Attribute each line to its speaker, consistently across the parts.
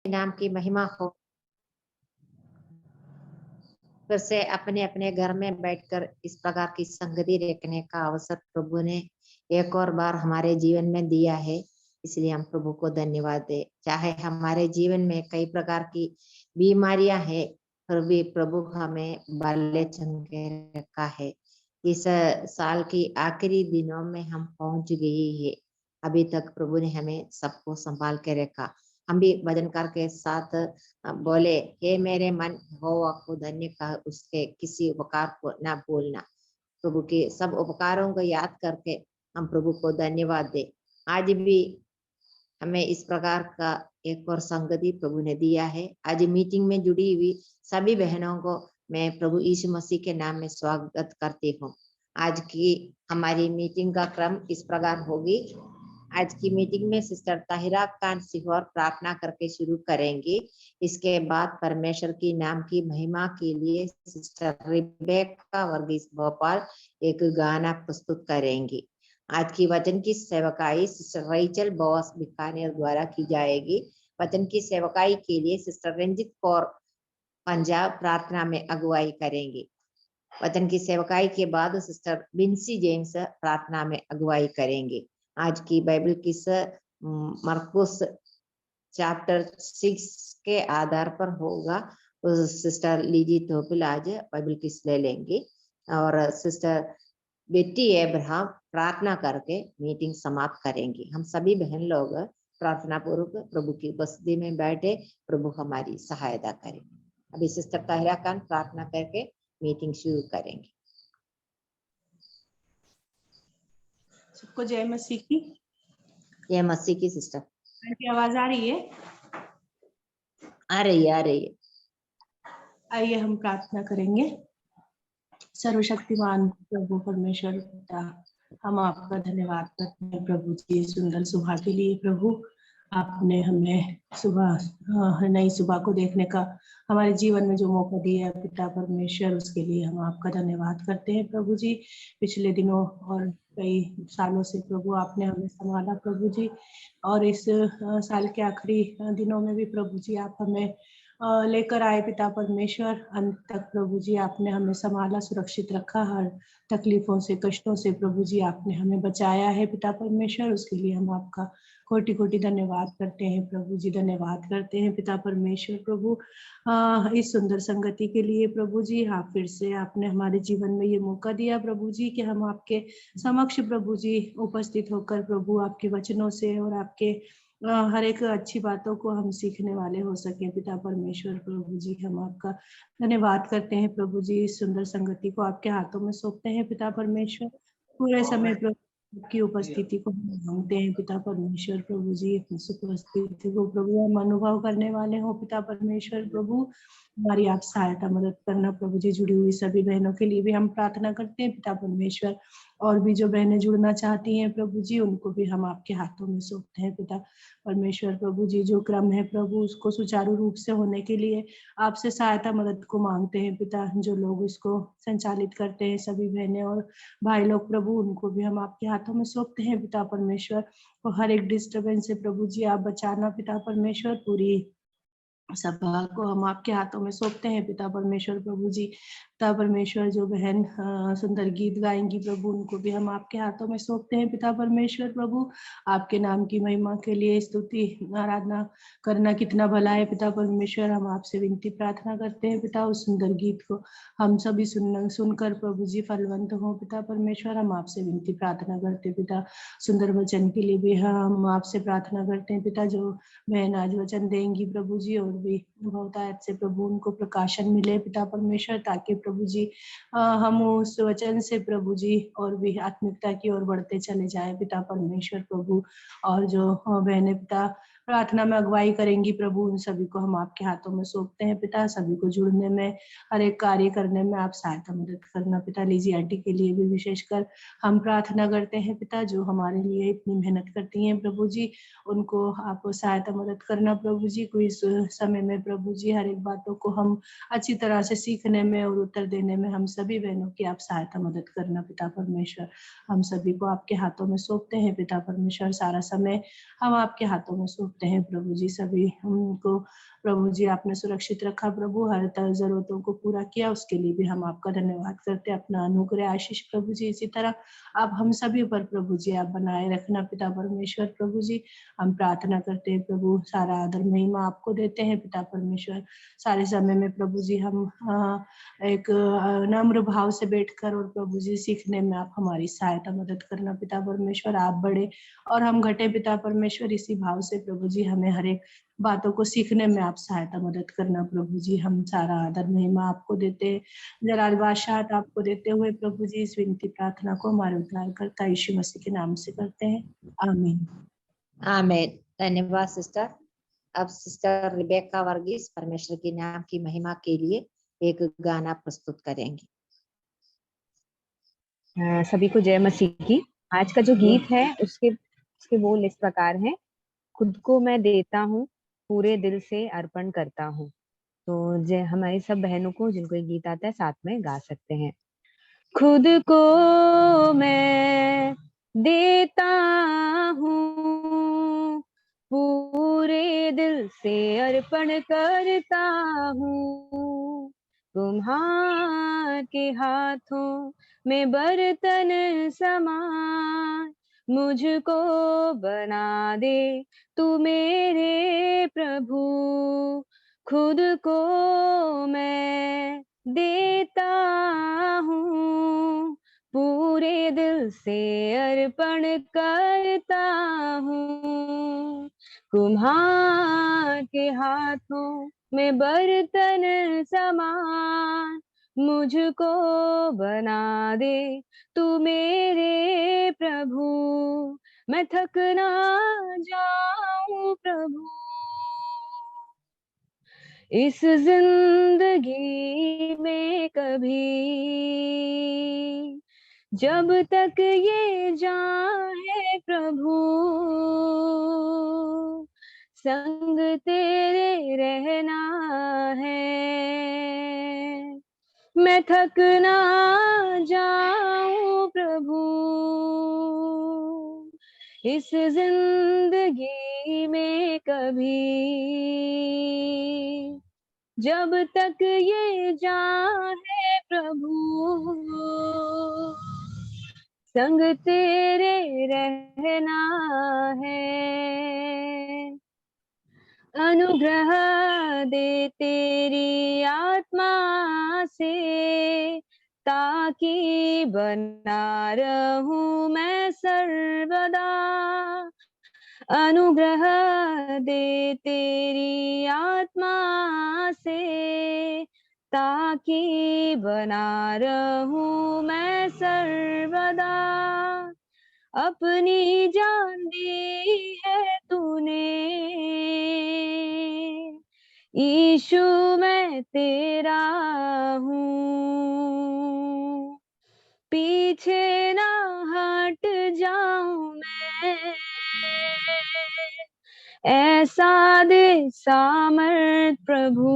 Speaker 1: नाम की महिमा हो। फिर से अपने अपने घर में बैठकर इस प्रकार की संगति रखने का अवसर प्रभु ने एक और बार हमारे जीवन में दिया है। इसलिए हम प्रभु को धन्यवाद दे। चाहे हमारे जीवन में कई प्रकार की बीमारियां हैं, फिर भी प्रभु हमें बाले चंगे रखा है। इस साल की आखिरी दिनों में हम पहुंच गए हैं। अभी तक प्रभु ने हमें सबको संभाल के रखा। हम भी भजनकार के साथ बोले, हे मेरे मन यहोवा को धन्य कह, उसके किसी उपकार को ना भूलना। प्रभु के सब उपकारों को याद करके हम प्रभु को धन्यवाद दे। आज भी हमें इस प्रकार का एक और संगति प्रभु ने दिया है। आज मीटिंग में जुड़ी हुई सभी बहनों को मैं प्रभु यीशु मसीह के नाम में स्वागत करती हूँ। आज की हमारी मीटिंग का क्रम इस प्रकार होगी। आज की मीटिंग में सिस्टर ताहिरा खान सिहोर प्रार्थना करके शुरू करेंगी। इसके बाद परमेश्वर की नाम की महिमा के लिए सिस्टर रिबेका वर्गीस भोपाल एक गाना प्रस्तुत करेंगी। आज की वचन की सेवकाई सिस्टर रैचल बॉस बीकानेर द्वारा की जाएगी। वचन की सेवकाई के लिए सिस्टर रंजित कौर पंजाब प्रार्थना में अगुवाई करेंगी। वचन की सेवकाई के बाद सिस्टर बिन्सी जेम्स प्रार्थना में अगुवाई करेंगे। आज की बाइबल किस मरकुस चैप्टर 6 के आधार पर होगा। सिस्टर लीजी तोपिल आज बाइबल किस ले लेंगे और सिस्टर बेटी एब्राहम प्रार्थना करके मीटिंग समाप्त करेंगी। हम सभी बहन लोग प्रार्थना पूर्वक प्रभु की उपस्थिति में बैठे प्रभु हमारी सहायता करेंगे। अभी सिस्टर ताहिरा खान प्रार्थना करके मीटिंग शुरू करेंगे।
Speaker 2: सबको जय मसीह की।
Speaker 1: जय मसीह की। सिस्टर
Speaker 2: आंटी आवाज आ रही है?
Speaker 1: आ रही है।
Speaker 2: आइए हम प्रार्थना करेंगे। सर्वशक्तिमान प्रभु परमेश्वर पिता, हम आपका धन्यवाद करते हैं प्रभु जी सुंदर सुबह के लिए। प्रभु आपने हमें सुबह नई सुबह को देखने का हमारे जीवन में जो मौका दिया है पिता परमेश्वर, उसके लिए हम आपका धन्यवाद करते हैं प्रभु जी। पिछले दिनों और कई सालों से प्रभु आपने हमें संभाला प्रभु जी, और इस साल के आखिरी दिनों में भी प्रभु जी आप हमें लेकर आए पिता परमेश्वर। अंत तक प्रभु जी आपने हमें संभाला, सुरक्षित रखा, हर तकलीफों से कष्टों से प्रभु जी आपने हमें बचाया है पिता परमेश्वर। उसके लिए हम आपका कोटि कोटि धन्यवाद करते हैं प्रभु जी, धन्यवाद करते हैं पिता परमेश्वर। प्रभु इस सुंदर संगति के लिए प्रभु जी, आप फिर से आपने हमारे जीवन में ये मौका दिया प्रभु जी कि हम आपके समक्ष प्रभु जी उपस्थित होकर प्रभु आपके वचनों से और आपके हर एक अच्छी बातों को हम सीखने वाले हो सके पिता परमेश्वर। प्रभु जी हम आपका धन्यवाद करते हैं प्रभु जी, इस सुंदर संगति को आपके हाथों में सौंपते हैं पिता परमेश्वर। पूरे समय प्रभु की उपस्थिति को हम मांगते हैं पिता परमेश्वर। प्रभु जी इस उपस्थिति को प्रभु हम अनुभव करने वाले हो पिता परमेश्वर। प्रभु हमारी आप सहायता मदद करना प्रभु जी। जुड़ी हुई सभी बहनों के लिए भी हम प्रार्थना करते हैं पिता परमेश्वर, और भी जो बहनें जुड़ना चाहती हैं प्रभु जी उनको भी हम आपके हाथों में सौंपते हैं पिता परमेश्वर। प्रभु जी जो क्रम है प्रभु उसको सुचारू रूप से होने के लिए आपसे सहायता मदद को मांगते हैं पिता। जो लोग इसको संचालित करते हैं सभी बहनें और भाई लोग प्रभु, उनको भी हम आपके हाथों में सौंपते हैं पिता परमेश्वर। और हर एक डिस्टर्बेंस से प्रभु जी आप बचाना पिता परमेश्वर। पूरी सभा को हम आपके हाथों में सौंपते हैं पिता परमेश्वर। प्रभु जी पिता परमेश्वर जो बहन सुंदर गीत गाएंगी प्रभु उनको भी हम आपके हाथों में सौंपते हैं पिता परमेश्वर। प्रभु आपके नाम की महिमा के लिए स्तुति आराधना करना कितना भला है पिता परमेश्वर। हम आपसे विनती प्रार्थना करते हैं पिता, उस सुंदर गीत को हम सभी सुनकर प्रभु जी फलवंत हो पिता परमेश्वर। हम आपसे विनती प्रार्थना करते हैं पिता, सुंदर वचन के लिए भी हम आपसे प्रार्थना करते हैं पिता। जो बहन आज वचन देंगी प्रभु जी, और भी बहुतायत से प्रभु उनको प्रकाशन मिले पिता परमेश्वर, ताकि प्रभु जी हम उस वचन से प्रभु जी और भी आत्मिकता की ओर बढ़ते चले जाएं पिता परमेश्वर। प्रभु और जो बहनें पिता प्रार्थना में अगुवाई करेंगी प्रभु, उन सभी को हम आपके हाथों में सौंपते हैं पिता। सभी को जुड़ने में, हर एक कार्य करने में आप सहायता मदद करना पिता। लीजी आंटी के लिए भी विशेषकर हम प्रार्थना करते हैं पिता, जो हमारे लिए इतनी मेहनत करती हैं प्रभु जी, उनको आप सहायता मदद करना प्रभु जी। कोई इस समय में प्रभु जी हर एक बातों को हम अच्छी तरह से सीखने में और उत्तर देने में हम सभी बहनों की आप सहायता मदद करना पिता परमेश्वर। हम सभी को आपके हाथों में सौंपते हैं पिता परमेश्वर। सारा समय हम आपके हाथों में सौंपते करते हैं प्रभु जी। सभी हमको प्रभु जी आपने सुरक्षित रखा प्रभु, हर जरूरतों को पूरा किया, उसके लिए भी हम आपका धन्यवाद करते हैं। अपना अनुग्रह आशीष प्रभु जी इसी तरह आप हम सभी पर प्रभु जी आप बनाए रखना पिता परमेश्वर। प्रभु जी हम प्रार्थना करते हैं प्रभु, सारा आदर महिमा आपको देते हैं पिता परमेश्वर। सारे समय में प्रभु जी हम एक नम्र भाव से बैठकर और प्रभु जी सीखने में आप हमारी सहायता मदद करना पिता परमेश्वर। आप बड़े और हम घटे पिता परमेश्वर, इसी भाव से प्रभु जी हमें हर एक बातों को सीखने में आप सहायता मदद करना प्रभु जी। हम सारा आदर महिमा आपको देते हैं, जलाल बादशाह आपको देते हुए प्रभु जी इस विनती प्रार्थना को हमारे उद्धारकर्ता यीशु मसीह के नाम से करते हैं, आमीन।
Speaker 1: आमीन। धन्यवाद सिस्टर। अब सिस्टर रिबेका वर्गीस परमेश्वर के नाम की महिमा के लिए एक गाना प्रस्तुत करेंगी।
Speaker 3: सभी को जय मसीह की। आज का जो गीत है उसके बोल इस प्रकार हैं। खुद को मैं देता हूँ, पूरे दिल से अर्पण करता हूँ। तो जय हमारी सब बहनों को जिनको ये गीत आता है साथ में गा सकते हैं। खुद को मैं देता हूँ, पूरे दिल से अर्पण करता हूँ। तुम्हारे हाथों में बर्तन समान मुझको बना दे तू मेरे प्रभु। खुद को मैं देता हूँ, पूरे दिल से अर्पण करता हूँ। कुम्हार के हाथों में बर्तन समान मुझको बना दे तू मेरे प्रभु। मैं थक ना जाऊं प्रभु इस जिंदगी में कभी, जब तक ये जान है प्रभु संग तेरे रहना है। मैं थक ना जाऊं प्रभु इस जिंदगी में कभी, जब तक ये जान है प्रभु संग तेरे रहना है। अनुग्रह दे तेरी आत्मा से ताकि बना रहूं मैं सर्वदा। अनुग्रह दे तेरी आत्मा से ताकि बना रहूं मैं सर्वदा। अपनी जान दी है तूने यीशु मैं तेरा हूँ, पीछे ना हट जाऊं मैं। ऐसा दे सामर्थ प्रभु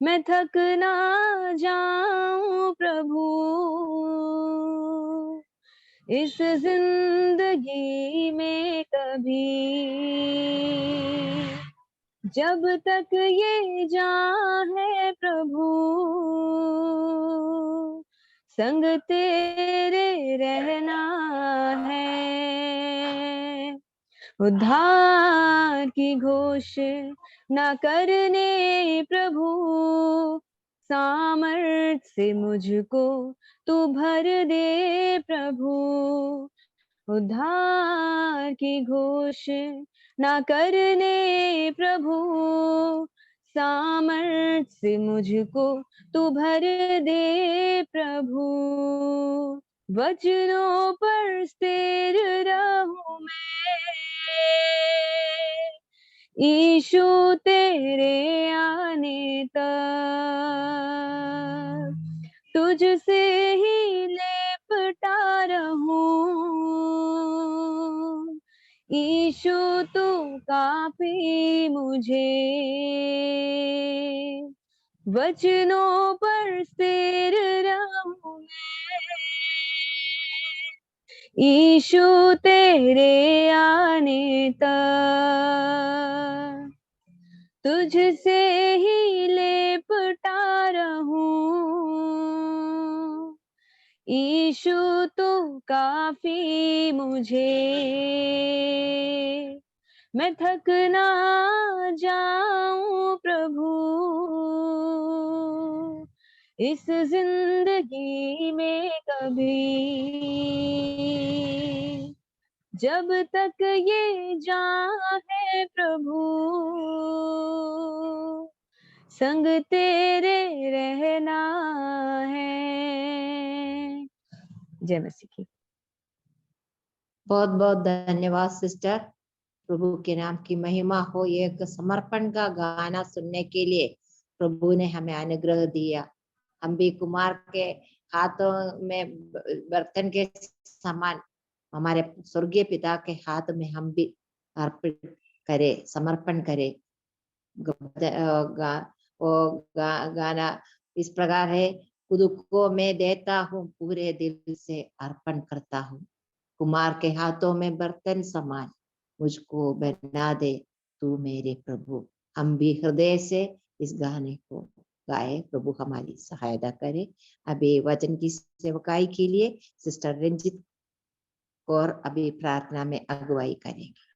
Speaker 3: मैं थक ना जाऊं प्रभु इस जिंदगी में कभी, जब तक ये जान है प्रभु संग तेरे रहना है। उद्धार की घोषणा करने प्रभु सामर्थ से मुझको तू भर दे प्रभु। उद्धार की घोषणा करने प्रभु सामर्थ से मुझको तू भर दे प्रभु। वचनों पर स्थिर रहूं मैं यीशु तेरे आने तक, तुझसे ही लिपटा रहूं यीशु तू काफी मुझे। वचनों पर स्थिर रहूं मैं ईशु तेरे आने तक तुझसे ही लेपटा रहूं। ईशु तू काफी मुझे, मैं थक ना जाऊं प्रभु। इस जिंदगी में कभी, जब तक ये जान है प्रभु, संग तेरे रहना है। जय मसीह की।
Speaker 1: बहुत बहुत धन्यवाद सिस्टर। प्रभु के नाम की महिमा हो। ये एक समर्पण का गाना सुनने के लिए प्रभु ने हमें अनुग्रह दिया। हम भी कुमार के हाथों में बर्तन के समान हमारे स्वर्गीय पिता के हाथ में हम भी अर्पित करें, समर्पण करें। गाना इस प्रकार है, खुद को मैं देता हूँ, पूरे दिल से अर्पण करता हूँ। कुमार के हाथों में बर्तन समान मुझको बना दे तू मेरे प्रभु। हम भी हृदय से इस गाने को गाए। प्रभु हमारी सहायता करे। अभी वचन की सेवकाई के लिए सिस्टर रंजित और अभी प्रार्थना में अगुवाई करेंगे।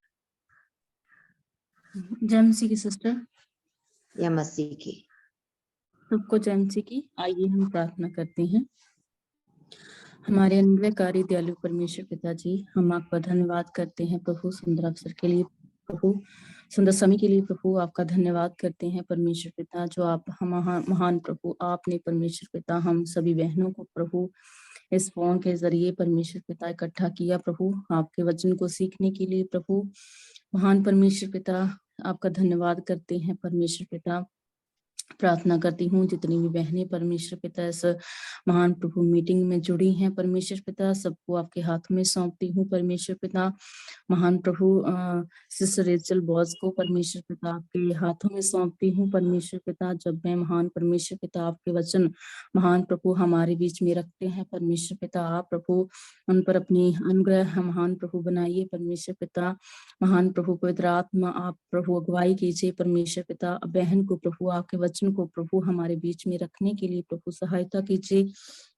Speaker 4: जय मसीह की सिस्टर।
Speaker 1: या मसीह की।
Speaker 4: सबको जय मसीह की। आइए हम प्रार्थना करते हैं। हमारे अनुग्रहकारी दयालु परमेश्वर पिताजी, हम आपका धन्यवाद करते हैं प्रभु सुंदर अवसर के लिए, प्रभु सुंदर समय के लिए। प्रभु आपका धन्यवाद करते हैं परमेश्वर पिता, जो आप महान प्रभु आपने परमेश्वर पिता हम सभी बहनों को प्रभु इस फोन के जरिए परमेश्वर पिता इकट्ठा किया प्रभु आपके वचन को सीखने के लिए। प्रभु महान परमेश्वर पिता आपका धन्यवाद करते हैं परमेश्वर पिता। प्रार्थना करती हूँ जितनी भी बहनें परमेश्वर पिता इस महान प्रभु मीटिंग में जुड़ी हैं परमेश्वर पिता, सबको आपके हाथ में सौंपती हूँ परमेश्वर पिता। महान प्रभु सिस्टर रेचल बॉस को परमेश्वर पिता आपके हाथों में सौंपती हूँ परमेश्वर पिता। जब मैं महान परमेश्वर पिता आपके वचन महान प्रभु हमारे बीच में रखते हैं परमेश्वर पिता, आप प्रभु उन पर अपनी अनुग्रह महान प्रभु बनाइए परमेश्वर पिता। महान प्रभु पवित्र आत्मा आप प्रभु अगुवाई कीजिए परमेश्वर पिता। बहन को प्रभु आपके वचन को प्रभु हमारे बीच में रखने के लिए प्रभु सहायता कीजिए।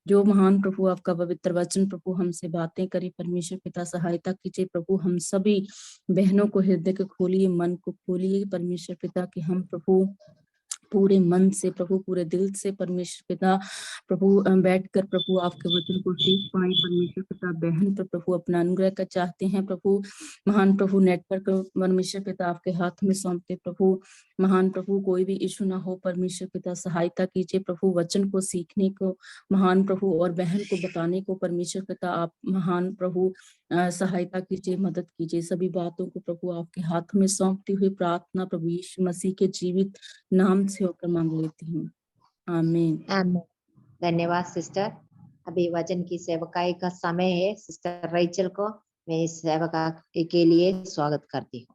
Speaker 4: जो महान प्रभु आपका पवित्र वचन प्रभु हमसे बातें करी परमेश्वर पिता, सहायता कीजिए प्रभु। हम सभी बहनों को हृदय को खोलिए, मन को खोलिए परमेश्वर पिता, कि हम प्रभु पूरे मन से प्रभु पूरे दिल से परमेश्वर पिता प्रभु बैठकर प्रभु आपके वचन को सीख पाए परमेश्वर पिता। बहन पर प्रभु अपना अनुग्रह कर चाहते हैं प्रभु। महान प्रभु नेटवर्क परमेश्वर पिता आपके हाथ में सौंपते प्रभु। महान प्रभु कोई भी इशू ना हो परमेश्वर पिता, सहायता कीजिए प्रभु वचन को सीखने को महान प्रभु और बहन को बताने को परमेश्वर पिता आप महान प्रभु सहायता कीजिए, मदद कीजिए। सभी बातों को प्रभु आपके हाथ में सौंपती हुई प्रार्थना प्रभु यीशु मसीह के जीवित नाम से होकर मांग लेती हूँ, आमीन।
Speaker 1: आमीन। धन्यवाद सिस्टर। अभी वचन की सेवकाई का समय है। सिस्टर रेचल को मैं इस सेवकाई के लिए स्वागत करती हूँ।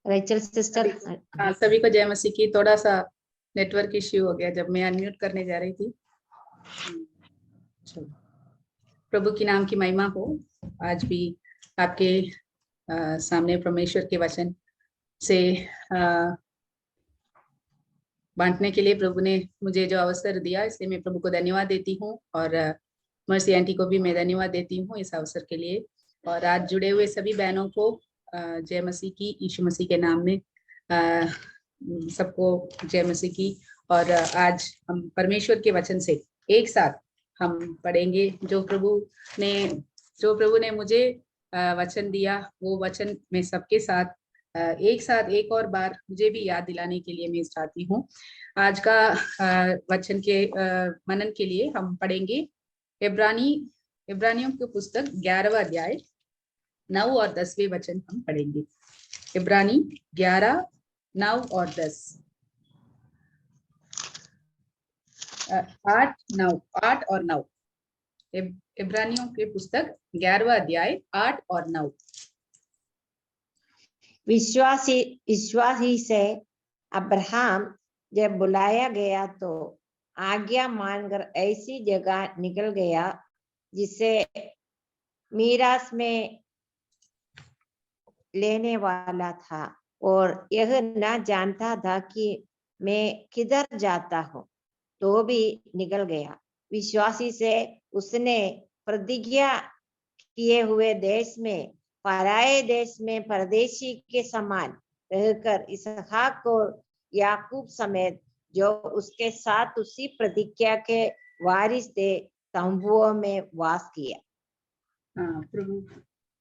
Speaker 1: Rachel sister.
Speaker 5: सभी को जय मसीह की। थोड़ा सा नेटवर्क इश्यू हो गया जब मैं अनम्यूट करने जा रही थी। प्रभु की नाम की महिमा हो। आज भी आपके सामने परमेश्वर के वचन से बांटने के लिए प्रभु ने मुझे जो अवसर दिया, इसलिए मैं प्रभु को धन्यवाद देती हूँ। और मर्सी आंटी को भी मैं धन्यवाद देती हूँ इस अवसर के लिए। और आज जुड़े हुए सभी बहनों को जय मसीह की, यीशु मसीह के नाम में सबको जय मसीह की। और आज हम परमेश्वर के वचन से एक साथ हम पढ़ेंगे। जो प्रभु ने मुझे वचन दिया, वो वचन मैं सबके साथ एक और बार मुझे भी याद दिलाने के लिए मैं चाहती हूँ। आज का वचन के मनन के लिए हम पढ़ेंगे इब्रानियों की पुस्तक 11वां अध्याय 9 और 10वें वचन हम पढ़ेंगे। इब्रानी 11, 9 और 10। 8 और 9। इब्रानियों के पुस्तक 11वां अध्याय 8 और 9।
Speaker 1: विश्वासी से अब्राहम जब बुलाया गया तो आज्ञा मानकर ऐसी जगह निकल गया जिसे मीरास में लेने वाला था, और यह न जानता था कि मैं किधर जाता हूँ, तो भी निकल गया। विश्वासी से उसने प्रतिज्ञा किए हुए देश में, पराये देश में परदेशी के समान रहकर इसहाक और याकूब समेत जो उसके साथ उसी प्रतिज्ञा के वारिस थे, तंबुओं में वास किया।
Speaker 5: हाँ,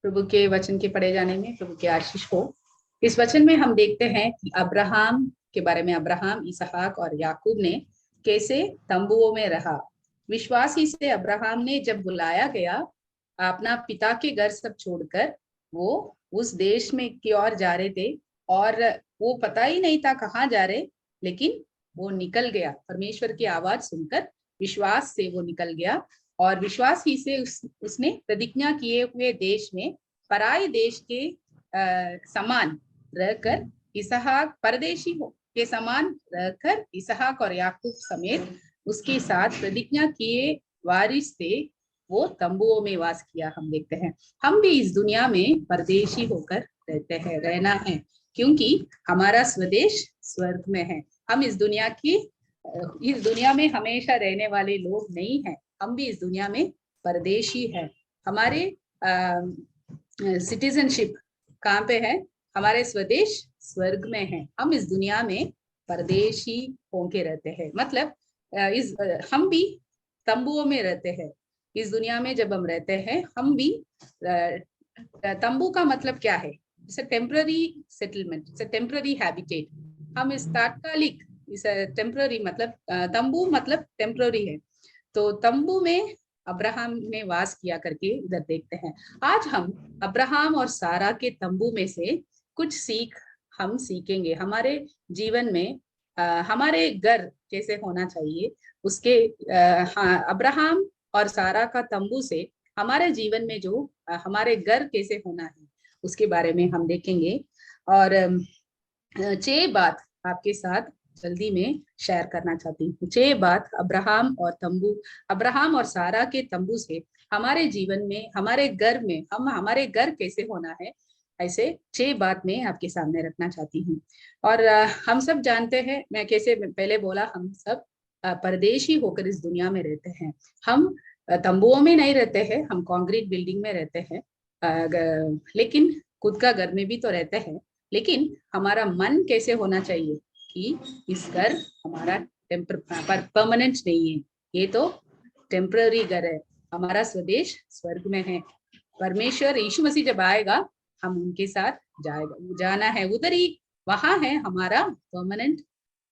Speaker 5: प्रभु के वचन के पढ़े जाने में प्रभु की आशीष हो। इस वचन में हम देखते हैं कि अब्राहम के बारे में, अब्राहम, इसहाक और याकूब ने कैसे तंबुओं में रहा। विश्वासी से अब्राहम ने जब बुलाया गया, अपना पिता के घर सब छोड़कर वो उस देश में की ओर जा रहे थे, और वो पता ही नहीं था कहाँ जा रहे, लेकिन वो निकल गया। परमेश्वर की आवाज सुनकर विश्वास से वो निकल गया, और विश्वास ही से उसने प्रतिज्ञा किए हुए देश में पराये देश के समान रहकर इसहाक, परदेशी हो के समान रहकर इसहाक और याकूब समेत उसके साथ प्रतिज्ञा किए वारिस थे, वो तंबुओं में वास किया। हम देखते हैं हम भी इस दुनिया में परदेशी होकर रहते हैं, रहना है, क्योंकि हमारा स्वदेश स्वर्ग में है। हम इस दुनिया में हमेशा रहने वाले लोग नहीं हैं। हम भी इस दुनिया में परदेशी है। हमारे सिटीजनशिप कहाँ पे है? हमारे स्वदेश स्वर्ग में है। हम इस दुनिया में परदेशी होके रहते हैं। मतलब हम भी तंबुओं में रहते हैं। इस दुनिया में जब हम रहते हैं, हम भी तंबू का मतलब क्या है? It's a temporary settlement, it's a temporary habitat. हम इस तात्कालिक, इस टेम्पररी मतलब तंबू मतलब टेम्पररी है। तो तंबू में अब्राहम ने वास किया करके इधर देखते हैं। आज हम अब्राहम और सारा के तंबू में से कुछ सीख हम सीखेंगे। हमारे जीवन में हमारे घर कैसे होना चाहिए, उसके हाँ, अब्राहम और सारा का तंबू से हमारे जीवन में जो हमारे घर कैसे होना है, उसके बारे में हम देखेंगे। और 6 बात आपके साथ जल्दी में शेयर करना चाहती हूँ। 6 बात अब्राहम और सारा के तंबू से हमारे जीवन में, हमारे घर में, हमारे घर कैसे होना है, ऐसे 6 बात मैं आपके सामने रखना चाहती हूँ। और हम सब जानते हैं, मैं कैसे पहले बोला, हम सब परदेशी होकर इस दुनिया में रहते हैं। हम तंबुओं में नहीं रहते हैं, हम कंक्रीट बिल्डिंग में रहते हैं, लेकिन खुद का घर में भी तो रहते हैं। लेकिन हमारा मन कैसे होना चाहिए कि इस घर हमारा परमानेंट नहीं है, ये तो टेम्पररी घर है। हमारा स्वदेश स्वर्ग में है। परमेश्वर यीशु मसीह जब आएगा, हम उनके साथ जाना है, उधर ही, वहां है हमारा परमानेंट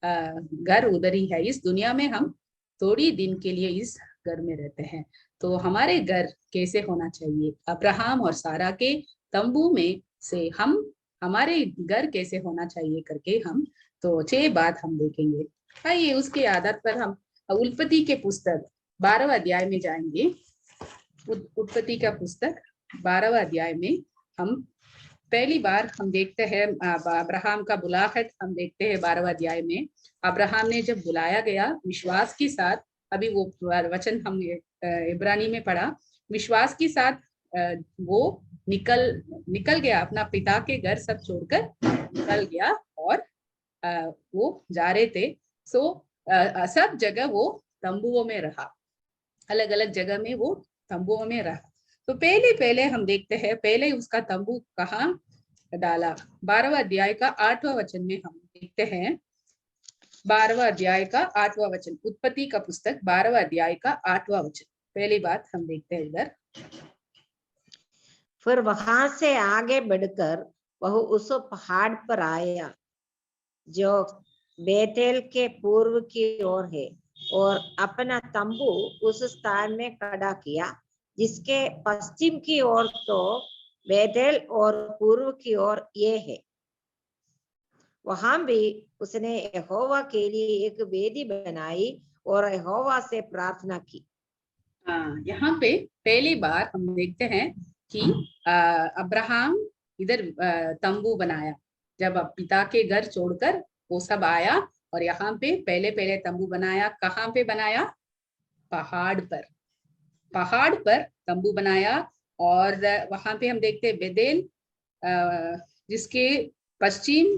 Speaker 5: घर, उधर ही है। इस दुनिया में हम थोड़ी दिन के लिए इस घर में रहते हैं। तो हमारे घर कैसे होना चाहिए? अब्राहम और सारा के तंबू में से हमारे घर कैसे होना चाहिए करके हम तो 6 बात हम देखेंगे। आइए उसके आधार पर हम उत्पत्ति के पुस्तक 12वां अध्याय में जाएंगे। उत्पत्ति का पुस्तक 12वां अध्याय में हम पहली बार हम देखते हैं अब्राहम का बुलाहट। हम देखते हैं 12वां अध्याय में अब्राहम ने जब बुलाया गया विश्वास के साथ, अभी वो वचन हम इब्रानी में पढ़ा, विश्वास के साथ वो निकल गया, अपना पिता के घर सब छोड़कर निकल गया, और वो जा रहे थे। सब जगह वो तंबुओं में रहा, अलग अलग जगह में वो तंबुओं में रहा। तो पहले हम देखते हैं, पहले उसका तंबू कहाँ डाला। 12वां अध्याय का 8वां वचन में हम देखते हैं, 12वां अध्याय का 8वां वचन, उत्पत्ति का पुस्तक 12वां अध्याय का 8वां वचन। पहली बात हम देखते हैं इधर।
Speaker 1: फिर वहां से आगे बढ़कर वह उस पहाड़ पर आया जो बेतेल के पूर्व की ओर है, और अपना तंबू उस स्थान में खड़ा किया जिसके पश्चिम की ओर तो बेतेल और पूर्व की ओर ये है। वहां भी उसने यहोवा के लिए एक वेदी बनाई और यहोवा से प्रार्थना की।
Speaker 5: हाँ, यहाँ पे पहली बार हम देखते हैं कि अब्राहम इधर तंबू बनाया। जब अब पिता के घर छोड़कर वो सब आया और यहाँ पे पहले पहले तंबू बनाया। कहाँ पे बनाया? पहाड़ पर। पहाड़ पर तंबू बनाया। और वहां पे हम देखते हैं बेतेल, जिसके पश्चिम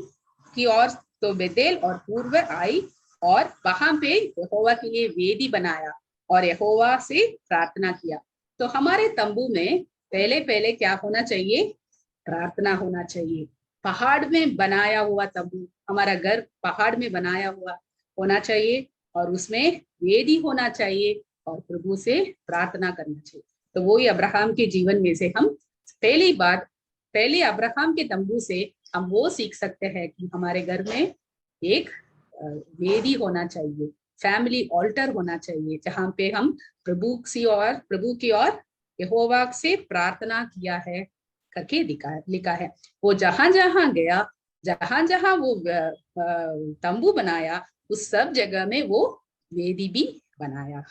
Speaker 5: की ओर तो बेतेल और पूर्व आई, और वहां पे यहोवा के लिए वेदी बनाया और यहोवा से प्रार्थना किया। तो हमारे तंबू में पहले पहले क्या होना चाहिए? प्रार्थना होना चाहिए। पहाड़ में बनाया हुआ तंबू, हमारा घर पहाड़ में बनाया हुआ होना चाहिए और उसमें वेदी होना चाहिए और प्रभु से प्रार्थना करना चाहिए। तो वही अब्राहम के जीवन में से हम पहली बात, पहले अब्राहम के तंबू से हम वो सीख सकते हैं कि हमारे घर में एक वेदी होना चाहिए, फैमिली ऑल्टर होना चाहिए, जहाँ पे हम प्रभु की ओर यहोवा से प्रार्थना किया है करके लिखा है। वो जहां जहां गया, जहां जहां वो तंबू बनाया, उस सब जगह में वो वेदी भी बनाया।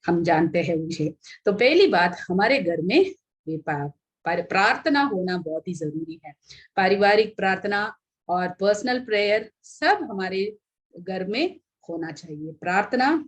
Speaker 5: हम जानते हैं मुझे। तो पहली बात, हमारे घर में प्रार्थना होना बहुत ही जरूरी है। पारिवारिक प्रार्थना और पर्सनल प्रेयर सब हमारे घर में होना चाहिए। प्रार्थना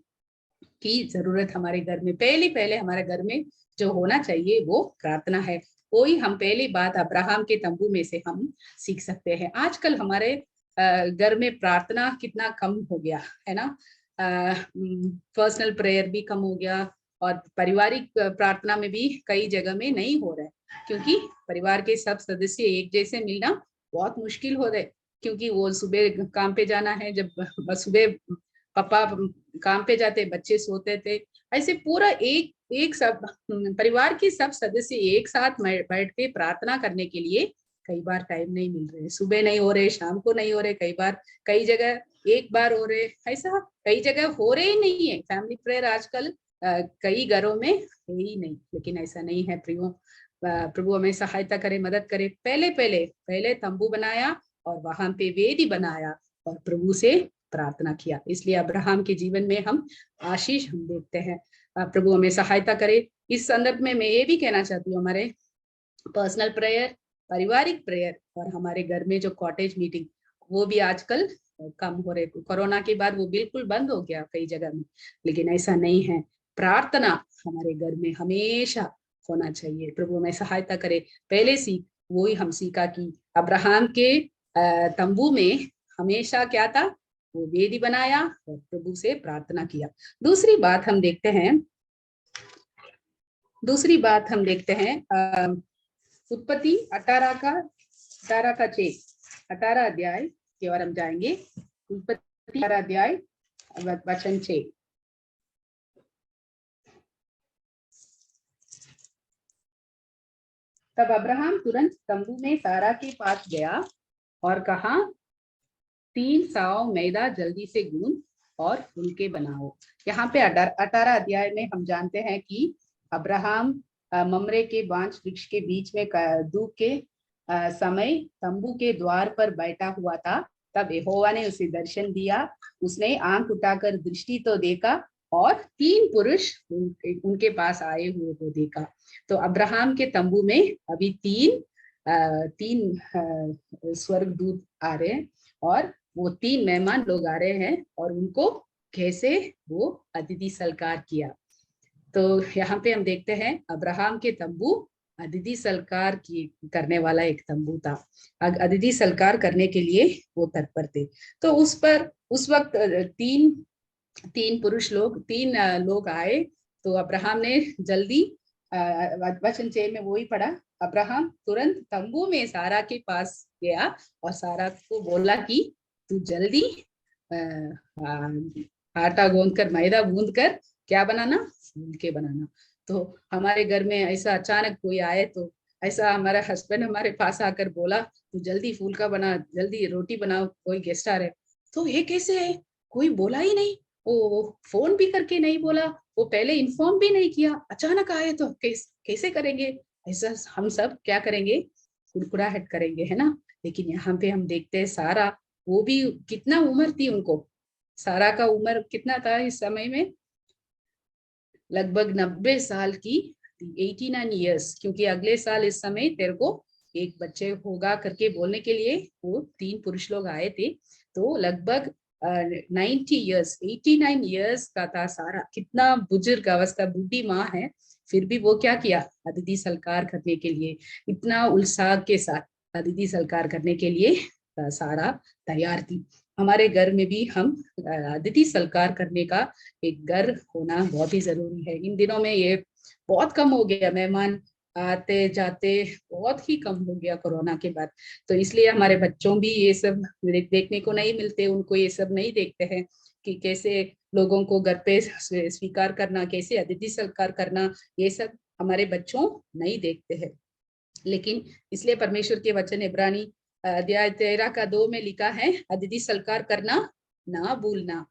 Speaker 5: की जरूरत हमारे घर में पहले हमारे घर में जो होना चाहिए वो प्रार्थना है। वही हम पहली बात अब्राहम के तंबू में से हम सीख सकते हैं। आजकल हमारे घर में प्रार्थना कितना कम हो गया है ना। पर्सनल प्रेयर भी कम हो गया और पारिवारिक प्रार्थना में भी कई जगह में नहीं हो रहा है, क्योंकि परिवार के सब सदस्य एक जैसे मिलना बहुत मुश्किल हो रहा है। क्योंकि वो सुबह काम पे जाना है, जब सुबह पापा काम पे जाते, बच्चे सोते थे, ऐसे पूरा एक सब परिवार के सब सदस्य एक साथ बैठ के प्रार्थना करने के लिए कई बार टाइम नहीं मिल रहे। सुबह नहीं हो रहे, शाम को नहीं हो रहे, कई बार कई जगह एक बार हो रहे, ऐसा कई जगह हो रहे ही नहीं है। फैमिली प्रेयर आजकल कई घरों में है ही नहीं, लेकिन ऐसा नहीं है। प्रभु हमें सहायता करे, मदद करे। पहले तंबू बनाया और वहां पे वेदी बनाया और प्रभु से प्रार्थना किया। इसलिए अब्राहम के जीवन में हम आशीष हम देखते हैं। प्रभु हमें सहायता करे। इस संदर्भ में मैं ये भी कहना चाहती हूँ, हमारे पर्सनल प्रेयर, पारिवारिक प्रेयर और हमारे घर में जो कॉटेज मीटिंग, वो भी आजकल कम हो रहे। कोरोना के बाद वो बिल्कुल बंद हो गया कई जगह में, लेकिन ऐसा नहीं है। प्रार्थना हमारे घर में हमेशा होना चाहिए। प्रभु हमें सहायता करे। पहले सीख वही हम सीखा कि अब्राहम के तंबू में हमेशा क्या था? वो वेदी बनाया और प्रभु से प्रार्थना किया। दूसरी बात हम देखते हैं उत्पत्ति 18 अध्याय की ओर हम जाएंगे। उत्पत्ति 18 अध्याय वचन 6। तब अब्राहम तुरंत तंबू में सारा के पास गया और कहा, 3 साव मैदा जल्दी से गूंद और फुलके बनाओ। यहाँ पे 18 अध्याय में हम जानते हैं कि अब्राहम ममरे के बांज वृक्ष के बीच में धूप के समय तंबू के द्वार पर बैठा हुआ था। तब यहोवा ने उसे दर्शन दिया। उसने आंख उठाकर दृष्टि तो देखा और 3 पुरुष उनके पास आए हुए को देखा। तो अब्राहम के तंबू में अभी 3 स्वर्गदूत आ रहे हैं और वो 3 मेहमान लोग आ रहे हैं और उनको कैसे वो अतिथि सत्कार किया। तो यहाँ पे हम देखते हैं अब्राहम के तंबू अतिथि सत्कार करने वाला एक तंबू था। अतिथि सत्कार करने के लिए वो तत्पर थे। तो उस वक्त 3 पुरुष लोग 3 लोग आए। तो अब्राहम ने जल्दी वचन 6 में वही पढ़ा, अब्राहम तुरंत तंबू में सारा के पास गया और सारा को बोला कि तू जल्दी आटा मैदा गूंद कर क्या बनाना? फुलके बनाना। तो हमारे घर में ऐसा अचानक कोई आए तो ऐसा हमारा हस्बैंड हमारे पास आकर बोला, तू जल्दी फुलका बना, जल्दी रोटी बनाओ, कोई गेस्ट आ रहे। तो ये कैसे है? कोई बोला ही नहीं, वो फोन भी करके नहीं बोला, वो पहले इन्फॉर्म भी नहीं किया, अचानक आए तो कैसे करेंगे? ऐसा हम सब क्या करेंगे? कुड़कुड़ाहट करेंगे, है ना। लेकिन यहाँ पे हम देखते हैं सारा, वो भी कितना उम्र थी उनको, सारा का उम्र कितना था इस समय में? लगभग 90 साल की, 89 ईयर्स, क्योंकि अगले साल इस समय तेरे को एक बच्चे होगा करके बोलने के लिए वो 3 पुरुष लोग आए थे। तो लगभग 90 ईयर्स, 89 ईयर्स का था सारा। कितना बुजुर्ग अवस्था, बूढ़ी माँ है, फिर भी वो क्या किया, अतिथि सत्कार करने के लिए इतना उत्साह के साथ अतिथि सत्कार करने के लिए सारा तैयार थी। हमारे घर में भी हम अतिथि सत्कार करने का एक घर होना बहुत ही जरूरी है। इन दिनों में ये बहुत कम हो गया, मेहमान आते जाते बहुत ही कम हो गया कोरोना के बाद। तो इसलिए हमारे बच्चों भी ये सब देखने को नहीं मिलते, उनको ये सब नहीं देखते हैं कि कैसे लोगों को घर पे स्वीकार करना, कैसे अतिथि सत्कार करना, ये सब हमारे बच्चों नहीं देखते हैं। लेकिन इसलिए परमेश्वर के वचन इब्रानी अध्याय 13:2 में लिखा है, अतिथि सत्कार करना ना भूलना।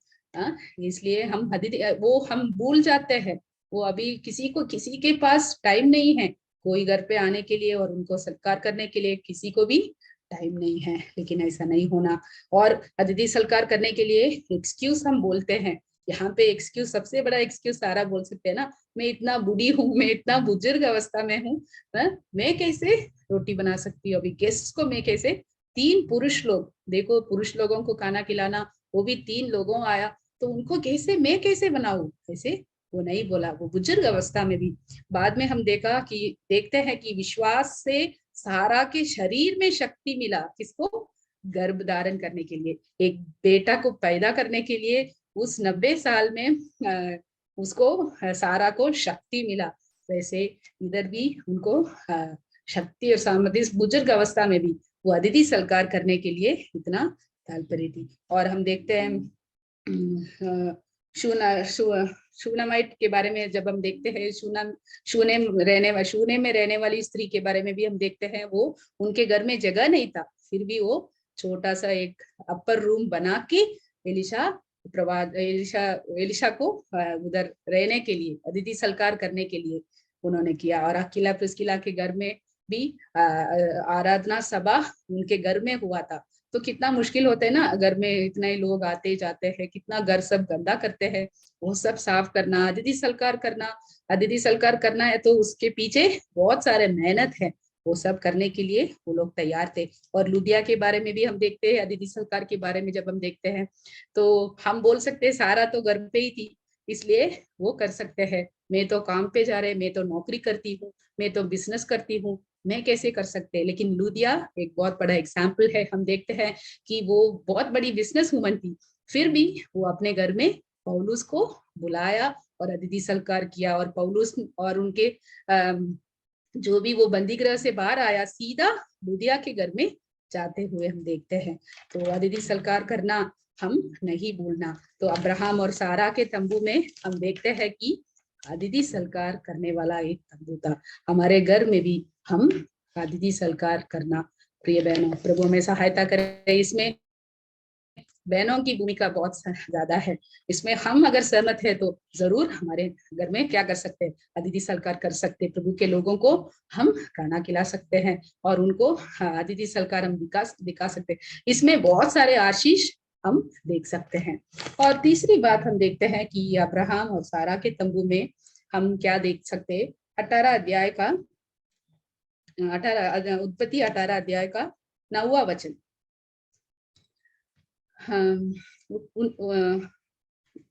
Speaker 5: इसलिए हम वो हम भूल जाते हैं। वो अभी किसी के पास टाइम नहीं है कोई घर पे आने के लिए और उनको सत्कार करने के लिए, किसी को भी टाइम नहीं है। लेकिन ऐसा नहीं होना। और अतिथि सत्कार करने के लिए एक्सक्यूज हम बोलते हैं। यहाँ पे एक्सक्यूज, सबसे बड़ा एक्सक्यूज सारा बोल सकते हैं ना, मैं इतना बूढ़ी हूँ, मैं इतना बुजुर्ग अवस्था में हूँ, मैं कैसे रोटी बना सकती हूँ, अभी गेस्ट को मैं कैसे, 3 पुरुष लोग, देखो पुरुष लोगों को खाना खिलाना, वो भी 3 लोगों आया, तो उनको कैसे, मैं कैसे बनाऊं, कैसे, वो नहीं बोला, वो बुजुर्ग अवस्था में भी। बाद में हम देखते हैं कि विश्वास से सारा के शरीर में शक्ति मिला, किसको, गर्भ धारण करने के लिए, एक बेटा को पैदा करने के लिए। उस 90 साल में उसको, सारा को शक्ति मिला। वैसे इधर भी उनको शक्ति और सामर्थ्य, इस बुजुर्ग अवस्था में भी वो अतिथि सत्कार करने के लिए इतना तात्पर्य थी। और हम देखते हैं शूनामाइट के बारे में, जब हम देखते हैं शूने में रहने वाली स्त्री के बारे में भी हम देखते हैं, वो उनके घर में जगह नहीं था, फिर भी वो छोटा सा एक अपर रूम बना के एलिशा को उधर रहने के लिए, अतिथि सत्कार करने के लिए उन्होंने किया। और अकीला प्रिस्किला के घर में भी आराधना सभा उनके घर में हुआ था। तो कितना मुश्किल होता है ना, घर में इतने लोग आते जाते हैं, कितना घर सब गंदा करते हैं, वो सब साफ करना, अतिथि सत्कार करना है, तो उसके पीछे बहुत सारे मेहनत है। वो सब करने के लिए वो लोग तैयार थे। और लुदिया के बारे में भी हम देखते हैं, अतिथि सत्कार के बारे में जब हम देखते हैं, तो हम बोल सकते हैं सारा तो घर पे ही थी, इसलिए वो कर सकते हैं। मैं तो काम पे जा रहे, मैं तो नौकरी करती हूँ, मैं तो बिजनेस करती हूँ, मैं कैसे कर सकते हैं। लेकिन लुदिया एक बहुत बड़ा एग्जाम्पल है। हम देखते हैं कि वो बहुत बड़ी बिजनेस वुमन थी, फिर भी वो अपने घर में पौलुस को बुलाया और अतिथि सत्कार किया। और पौलुस और उनके जो भी वो बंदीगृह से बाहर आया, सीधा लुदिया के घर में जाते हुए हम देखते हैं। तो अतिथि सत्कार करना हम नहीं भूलना। तो अब्राहम और सारा के तंबू में हम देखते हैं कि अतिथि सत्कार करने वाला एक तंबू था। हमारे घर में भी हम अतिथि सत्कार करना, प्रिय बहनों, प्रभु में सहायता करें। इसमें बहनों की भूमिका बहुत ज्यादा है। इसमें हम अगर सहमत है तो जरूर हमारे घर में क्या कर सकते हैं, अतिथि सत्कार कर सकते हैं। प्रभु के लोगों को हम खाना खिला सकते हैं और उनको अतिथि सत्कार हम दिखा सकते हैं। इसमें बहुत सारे आशीष हम देख सकते हैं। और तीसरी बात हम देखते हैं कि अब्राहम और सारा के तंबू में हम क्या देख सकते हैं, 18 अध्याय का 9वां वचन।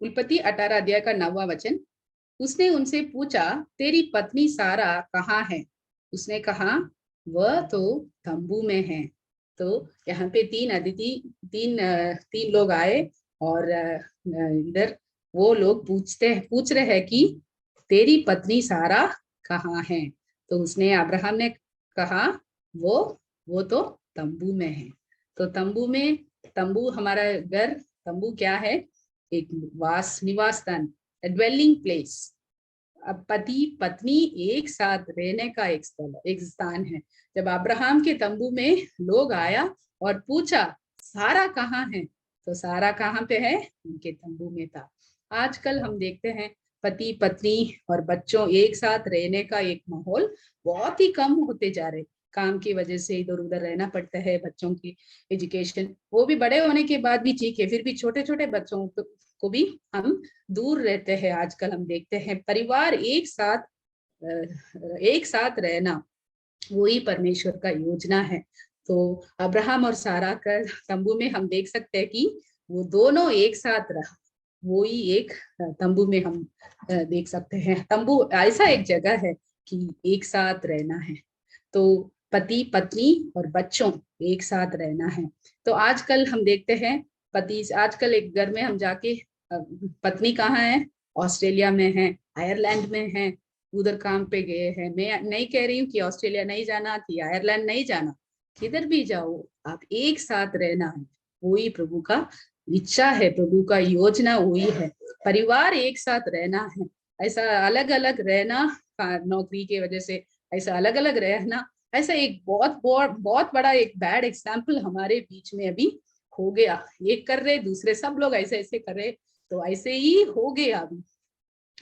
Speaker 5: उत्पत्ति 18 अध्याय का 9वां वचन। उसने उनसे पूछा, तेरी पत्नी सारा कहाँ है? उसने कहा, वह तो तंबू में है। तो यहाँ पे तीन लोग आए और इधर वो लोग पूछ रहे हैं कि तेरी पत्नी सारा कहाँ है? तो उसने, अब्राहम ने कहा, वो तो तंबू में है। तो तंबू हमारा घर, तंबू क्या है, एक निवास स्थान, ड्वेलिंग प्लेस। अब पति पत्नी एक साथ रहने का एक स्थान है। जब अब्राहम के तंबू में लोग आया और पूछा सारा कहाँ है, तो सारा कहाँ पे है, उनके तंबू में था। आजकल हम देखते हैं पति पत्नी और बच्चों एक साथ रहने का एक माहौल बहुत ही कम होते जा रहे। काम की वजह से इधर उधर रहना पड़ता है, बच्चों की एजुकेशन, वो भी बड़े होने के बाद भी ठीक है, फिर भी छोटे छोटे बच्चों को भी हम दूर रहते हैं। आजकल हम देखते हैं परिवार एक साथ रहना, वही परमेश्वर का योजना है। तो अब्राहम और सारा का तंबू में हम देख सकते हैं कि वो दोनों एक साथ रहा, वो ही एक तंबू में हम देख सकते हैं। तंबू ऐसा एक जगह है कि एक साथ रहना है, तो पति पत्नी और बच्चों एक साथ रहना है। तो आजकल हम देखते हैं आजकल एक घर में हम जाके पत्नी कहाँ है, ऑस्ट्रेलिया में है, आयरलैंड में है, उधर काम पे गए हैं। मैं नहीं कह रही हूँ कि ऑस्ट्रेलिया नहीं जाना, कि आयरलैंड नहीं जाना, किधर भी जाओ आप एक साथ रहना है, वही प्रभु का इच्छा है, प्रभु का योजना वही है। परिवार एक साथ रहना है, ऐसा अलग अलग रहना नौकरी की वजह से ऐसा अलग अलग रहना, ऐसा एक बहुत बड़ा एक बैड एग्जाम्पल हमारे बीच में अभी हो गया। एक कर रहे, दूसरे सब लोग ऐसे ऐसे कर रहे, तो ऐसे ही हो गया अभी,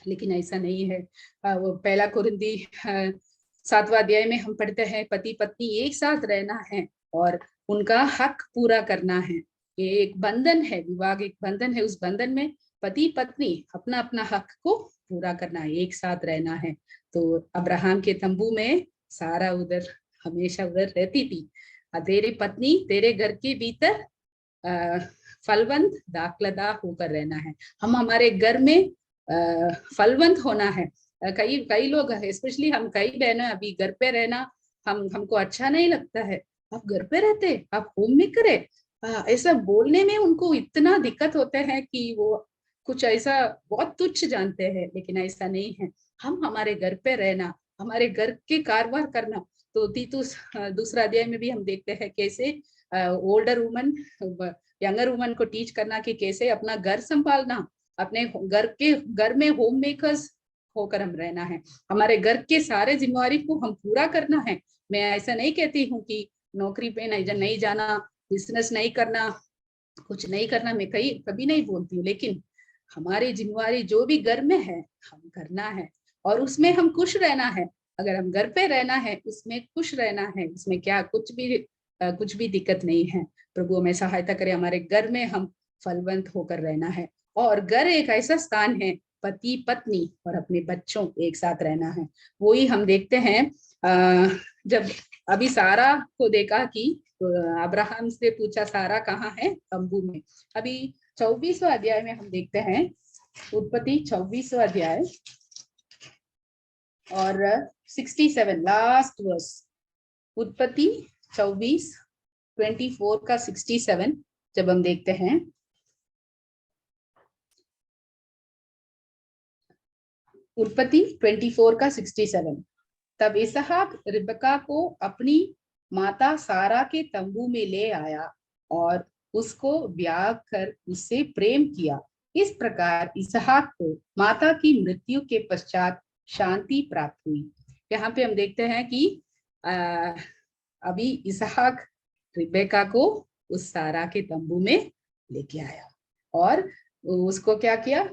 Speaker 5: लेकिन ऐसा नहीं है। वो पहला कुरिन्थी 7वां अध्याय में हम पढ़ते हैं पति पत्नी एक साथ रहना है और उनका हक पूरा करना है। ये एक बंधन है, विवाह एक बंधन है, उस बंधन में पति पत्नी अपना अपना हक को पूरा करना है, एक साथ रहना है। तो अब्राहम के तंबू में सारा उधर हमेशा उधर रहती थी। तेरी पत्नी तेरे घर के भीतर फलवंत दाखलदा होकर रहना है। हम हमारे घर में फलवंत होना है। कई लोग स्पेशली हम कई बहनें अभी घर पे रहना हमको अच्छा नहीं लगता है। आप घर पे रहते, आप होम मेकर है, ऐसा बोलने में उनको इतना दिक्कत होते हैं कि वो कुछ ऐसा बहुत तुच्छ जानते हैं, लेकिन ऐसा नहीं है। हम हमारे घर पे रहना, हमारे घर के कारोबार करना। तो तीतुस 2 अध्याय में भी हम देखते हैं कैसे ओल्डर वुमन यंगर वुमन को टीच करना कि कैसे अपना घर संभालना, अपने घर में होम मेकर्स होकर हम रहना है, हमारे घर के सारे जिम्मेवारी को हम पूरा करना है। मैं ऐसा नहीं कहती हूँ कि नौकरी पे नहीं जाना, बिजनेस नहीं करना, कुछ नहीं करना, मैं कभी नहीं बोलती हूँ, लेकिन हमारी जिम्मेवारी जो भी घर में है हम करना है और उसमें हम खुश रहना है। अगर हम घर पे रहना है, उसमें खुश रहना है, उसमें क्या कुछ भी दिक्कत नहीं है। प्रभु हमें सहायता करे, हमारे घर में हम फलवंत होकर रहना है। और घर एक ऐसा स्थान है, पति पत्नी और अपने बच्चों एक साथ रहना है। वही हम देखते हैं जब अभी सारा को देखा कि अब्राहम से पूछा सारा कहाँ है, तंबू में। अभी 24वां अध्याय में हम देखते हैं, उत्पत्ति 24वां अध्याय और 67 लास्ट वर्स, उत्पत्ति 24 का 67 जब हम देखते हैं, उत्पत्ति 24 का 67, तब इसहाक रिबका को अपनी माता सारा के तंबू में ले आया और उसको ब्याह कर उससे प्रेम किया। इस प्रकार इसहाक को माता की मृत्यु के पश्चात शांति प्राप्त हुई। यहाँ पे हम देखते हैं कि अभी इसहाक रिबेका को उस सारा के तंबू में लेके आया और उसको क्या किया,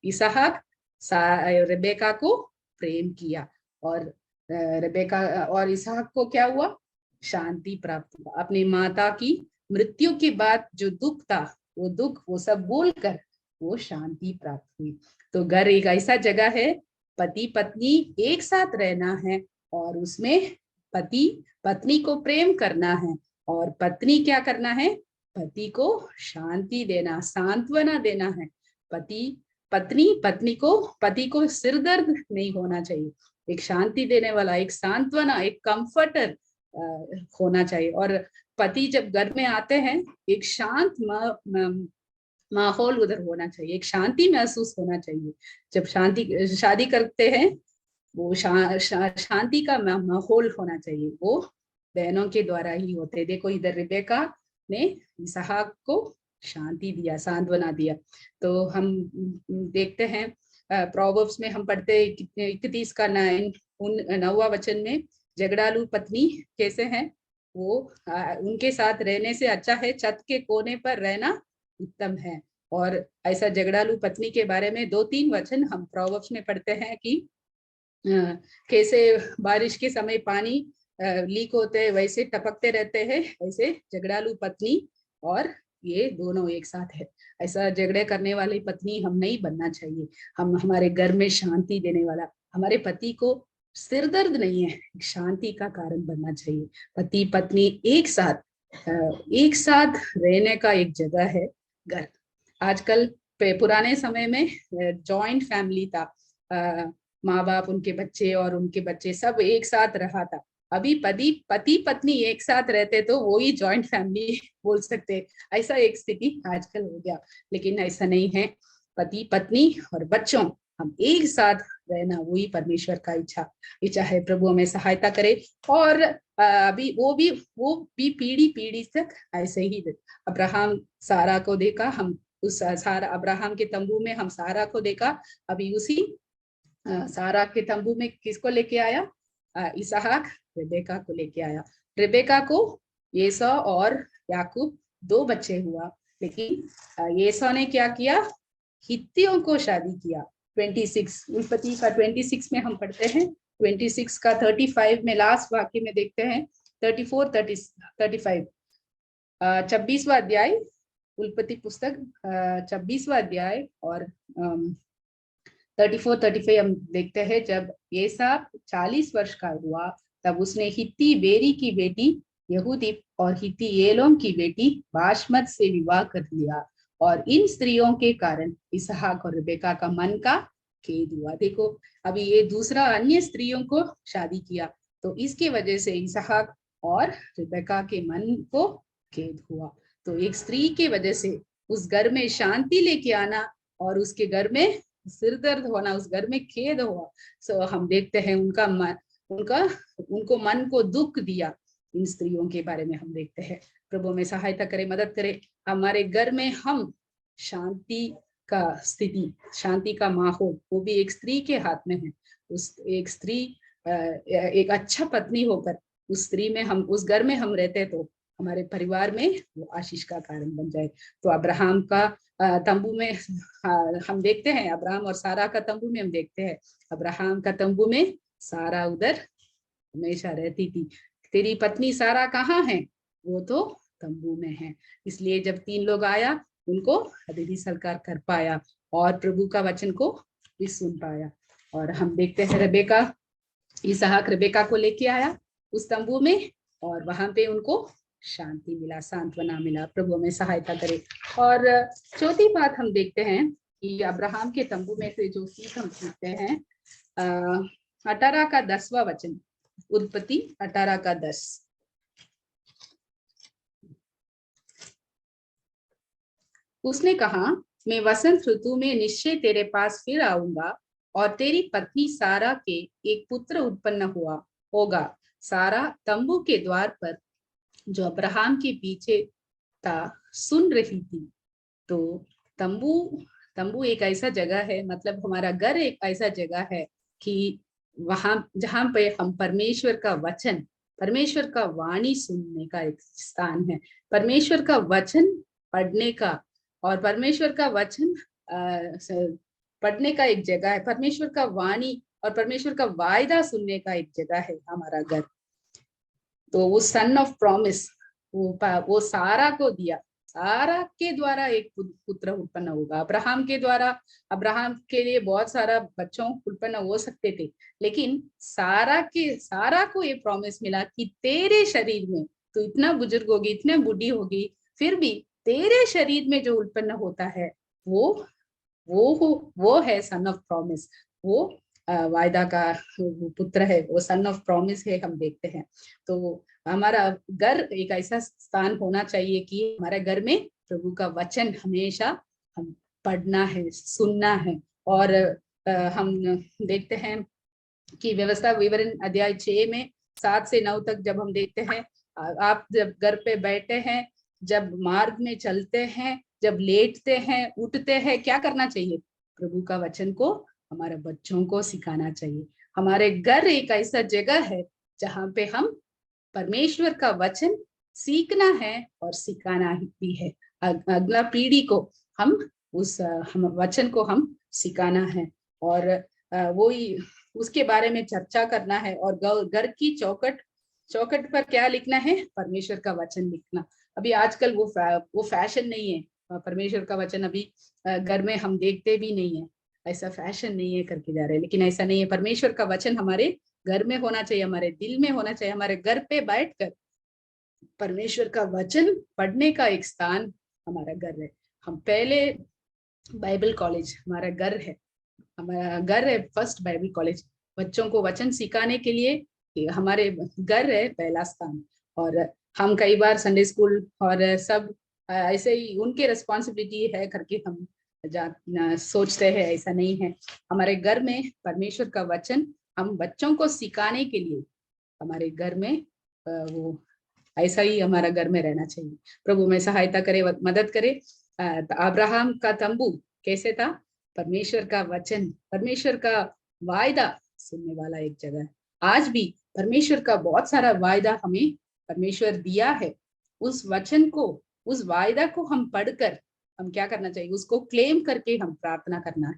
Speaker 5: इसहाक रिबेका को प्रेम किया और रिबेका और इसहाक को क्या हुआ, शांति प्राप्त हुआ। अपनी माता की मृत्यु के बाद जो दुख था, वो दुख वो सब बोलकर वो शांति प्राप्त हुई। तो घर एक ऐसा जगह है, पति पत्नी एक साथ रहना है और उसमें पति पत्नी को प्रेम करना है और पत्नी क्या करना है, पति को शांति देना, सांत्वना देना है। पत्नी को पति को सिरदर्द नहीं होना चाहिए, एक शांति देने वाला, एक सांत्वना, एक कंफर्टर होना चाहिए। और पति जब घर में आते हैं, एक शांत माहौल उधर होना चाहिए, एक शांति महसूस होना चाहिए। जब शादी करते हैं, वो शांति का माहौल होना चाहिए, वो बहनों के द्वारा ही होते। देखो इधर रिबेका ने इसहाक को शांति दिया, सांत्वना दिया। तो हम देखते हैं प्रोवर्ब्स में हम पढ़ते 31 का 9वां वचन में, झगड़ालू पत्नी कैसे हैं, वो उनके साथ रहने से अच्छा है छत के कोने पर रहना उत्तम है। और ऐसा झगड़ालू पत्नी के बारे में 2-3 वचन हम प्रोवर्ब्स में पढ़ते हैं कि कैसे बारिश के समय पानी लीक होते हैं वैसे टपकते रहते हैं, ऐसे झगड़ालू पत्नी और ये दोनों एक साथ है। ऐसा झगड़े करने वाली पत्नी हम नहीं बनना चाहिए। हम हमारे घर में शांति देने वाला, हमारे पति को सिर दर्द नहीं है, शांति का कारण बनना चाहिए। पति पत्नी एक साथ रहने का एक जगह है घर। आजकल पुराने समय में जॉइंट फैमिली था, माँ बाप, उनके बच्चे और उनके बच्चे सब एक साथ रहा था। अभी पति पत्नी एक साथ रहते तो वो ही जॉइंट फैमिली बोल सकते, ऐसा एक स्थिति आजकल हो गया। लेकिन ऐसा नहीं है, पति पत्नी और बच्चों हम एक साथ रहना वही परमेश्वर का इच्छा है। प्रभु हमें सहायता करे। और अभी वो भी पीढ़ी तक ऐसे ही। अब्राहम सारा को देखा, हम उस सारा अब्राहम के तंबू में हम सारा को देखा। अभी उसी सारा के तंबू में किसको लेके आया? इसहाक, रेबेका को लेके आया। रेबेका को येसौ और याकूब 2 बच्चे हुआ, लेकिन येसौ ने क्या किया? हित्तियों को शादी किया। 26 उत्पत्ति का 26 में हम पढ़ते हैं, 26 का 35 में लास्ट वाक्य में देखते हैं, 34-35 26वां अध्याय, उत्पत्ति पुस्तक 26वां अध्याय और 34-35 हम देखते हैं। जब एसाव 40 वर्ष का हुआ तब उसने हित्ती बेरी की बेटी यहूदी और हित्ती एलोम की बेटी बाशमत से विवाह कर लिया, और इन स्त्रियों के कारण इसहाक और रेबेका का मन का खेद हुआ। देखो, अभी ये दूसरा अन्य स्त्रियों को शादी किया, तो इसके वजह से इसहाक और रेबेका के मन को खेद हुआ। तो एक स्त्री के वजह से उस घर में शांति लेके आना और उसके घर में सिर दर्द होना, उस घर में खेद हुआ। सो हम देखते हैं उनको मन को दुख दिया। इन स्त्रियों के बारे में हम देखते हैं। प्रभु में सहायता करे, मदद करे। हमारे घर में हम शांति का स्थिति, शांति का माहौल, वो भी एक स्त्री के हाथ में है। एक स्त्री एक अच्छा पत्नी होकर उस घर में हम रहते तो हमारे परिवार में वो आशीष का कारण बन जाए। तो अब्राहम का तंबू में हम देखते हैं, अब्राहम और सारा का तंबू में हम देखते हैं, अब्राहम का तंबू में सारा उधर हमेशा रहती थी। तेरी पत्नी सारा कहाँ है? वो तो तंबू में है। इसलिए जब 3 लोग आया, उनको अतिथि सत्कार कर पाया और प्रभु का वचन को भी सुन पाया। और हम देखते हैं रेबेका, इसहाक रेबेका को लेके आया उस तंबू में, और वहां पे उनको शांति मिला, सांत्वना मिला। प्रभु में सहायता करे। और चौथी बात हम देखते हैं कि अब्राहम के तंबू में से जो सीख हम सीखते हैं, 18 का 10वां वचन, उत्पत्ति 18 का 10। उसने कहा, मैं वसंत ऋतु में निश्चय तेरे पास फिर आऊंगा और तेरी पत्नी सारा के एक पुत्र उत्पन्न होगा। सारा तंबू के द्वार पर जो अब्राहम के पीछे था सुन रही थी। तो तंबू एक ऐसा जगह है, मतलब हमारा घर एक ऐसा जगह है कि वहां जहां पे हम परमेश्वर का वचन, परमेश्वर का वाणी सुनने का एक स्थान है, परमेश्वर का वचन पढ़ने का और परमेश्वर का वचन पढ़ने का एक जगह है, परमेश्वर का वाणी और परमेश्वर का वायदा सुनने का एक जगह है हमारा घर। तो वो सन ऑफ प्रॉमिस वो सारा को दिया, सारा के द्वारा एक पुत्र उत्पन्न होगा। अब्राहम के द्वारा, अब्राहम के लिए बहुत सारा बच्चों उत्पन्न हो सकते थे, लेकिन सारा को ये प्रॉमिस मिला कि तेरे शरीर में, तो इतना बुजुर्ग होगी, इतने बुढ़ी होगी, फिर भी तेरे शरीर में जो उत्पन्न होता है वो है सन ऑफ प्रॉमिस, वो वायदा का पुत्र है, वो सन ऑफ प्रॉमिस है। हम देखते हैं तो हमारा घर एक ऐसा स्थान होना चाहिए कि हमारे घर में प्रभु का वचन हमेशा हम पढ़ना है, सुनना है। और हम देखते हैं कि व्यवस्था विवरण अध्याय 6 में 7 से 9 तक जब हम देखते हैं, आप जब घर पे बैठे हैं, जब मार्ग में चलते हैं, जब लेटते हैं, उठते हैं, क्या करना चाहिए? प्रभु का वचन को हमारे बच्चों को सिखाना चाहिए। हमारे घर एक ऐसा जगह है जहाँ पे हम परमेश्वर का वचन सीखना है और सिखाना भी है। अगला पीढ़ी को हम वचन को हम सिखाना है और वो ही उसके बारे में चर्चा करना है। और घर की चौखट चौखट पर क्या लिखना है? परमेश्वर का वचन लिखना। अभी आजकल वो फैशन नहीं है, परमेश्वर का वचन अभी घर में हम देखते भी नहीं है, ऐसा फैशन नहीं है करके जा रहे हैं। लेकिन ऐसा नहीं है, परमेश्वर का वचन हमारे घर में होना चाहिए, हमारे दिल में होना चाहिए, हमारे घर पे बैठकर परमेश्वर का वचन पढ़ने का एक स्थान हमारा घर है। हम पहले बाइबल कॉलेज हमारा घर है, हमारा घर है फर्स्ट बाइबल कॉलेज। बच्चों को वचन सिखाने के लिए हमारे घर है पहला स्थान। और हम कई बार संडे स्कूल और सब ऐसे ही उनके रिस्पॉन्सिबिलिटी है करके हम सोचते हैं, ऐसा नहीं है। हमारे घर में परमेश्वर का वचन हम बच्चों को सिखाने के लिए हमारे घर में वो ऐसा ही हमारा घर में रहना चाहिए। प्रभु में सहायता करे, मदद करे। अब्राहम का तंबू कैसे था? परमेश्वर का वचन, परमेश्वर का वायदा सुनने वाला एक जगह है। आज भी परमेश्वर का बहुत सारा वायदा हमें परमेश्वर दिया है। उस वचन को, उस वायदा को हम पढ़कर हम क्या करना चाहिए? उसको क्लेम करके हम प्रार्थना करना है।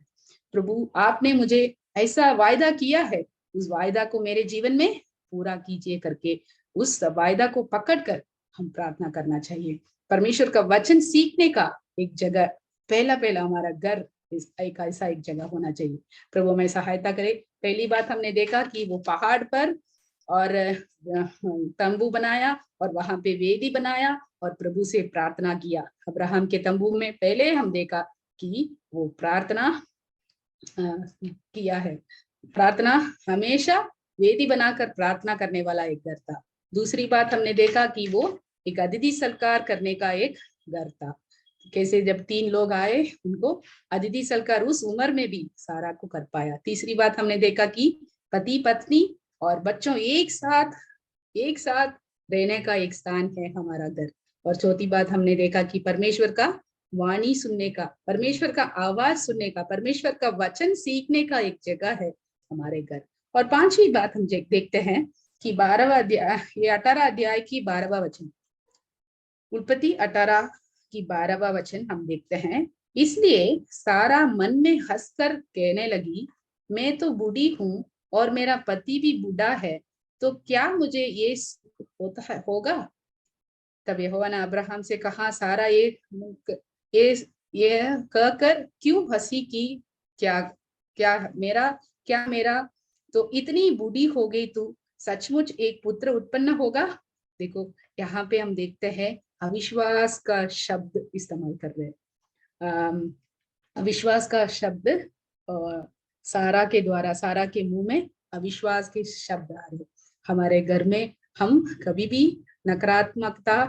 Speaker 5: प्रभु आपने मुझे ऐसा वायदा किया है, उस वायदा को मेरे जीवन में पूरा कीजिए करके उस वायदा को पकड़कर हम प्रार्थना करना चाहिए। परमेश्वर का वचन सीखने का एक जगह पहला हमारा घर एक ऐसा एक जगह होना चाहिए। प्रभु में सहायता करे। पहली बात हमने देखा कि वो पहाड़ पर और तंबू बनाया और वहां पे वेदी बनाया और प्रभु से प्रार्थना किया। अब्राहम के तंबू में पहले हम देखा कि वो प्रार्थना किया है। प्रार्थना हमेशा वेदी बनाकर प्रार्थना करने वाला एक घर था। दूसरी बात हमने देखा कि वो एक अतिथि सत्कार करने का एक घर था। कैसे जब 3 लोग आए उनको अतिथि सत्कार उस उम्र में भी सारा को कर पाया। तीसरी बात हमने देखा कि पति पत्नी और बच्चों एक साथ रहने का एक स्थान है हमारा घर। और चौथी बात हमने देखा कि परमेश्वर का वाणी सुनने का, परमेश्वर का आवाज सुनने का, परमेश्वर का वचन सीखने का एक जगह है हमारे घर। और पांचवी बात हम देखते हैं कि 12वां अध्याय, ये 18 अध्याय की 12वां वचन, उत्पत्ति 18 की 12वां वचन हम देखते हैं। इसलिए सारा मन में हंसकर कहने लगी, मैं तो बूढ़ी हूँ और मेरा पति भी बूढ़ा है, तो क्या मुझे ये होगा? तब यहोवा ने अब्राहम से कहा, सारा ये कहकर क्यों हंसी की? क्या मेरा तो इतनी बूढ़ी हो गई, तू सचमुच एक पुत्र उत्पन्न होगा? देखो यहाँ पे हम देखते हैं अविश्वास का शब्द इस्तेमाल कर रहे हैं। अविश्वास का शब्द सारा के द्वारा, सारा के मुंह में अविश्वास के शब्द आ रहे। हमारे घर में हम कभी भी नकारात्मकता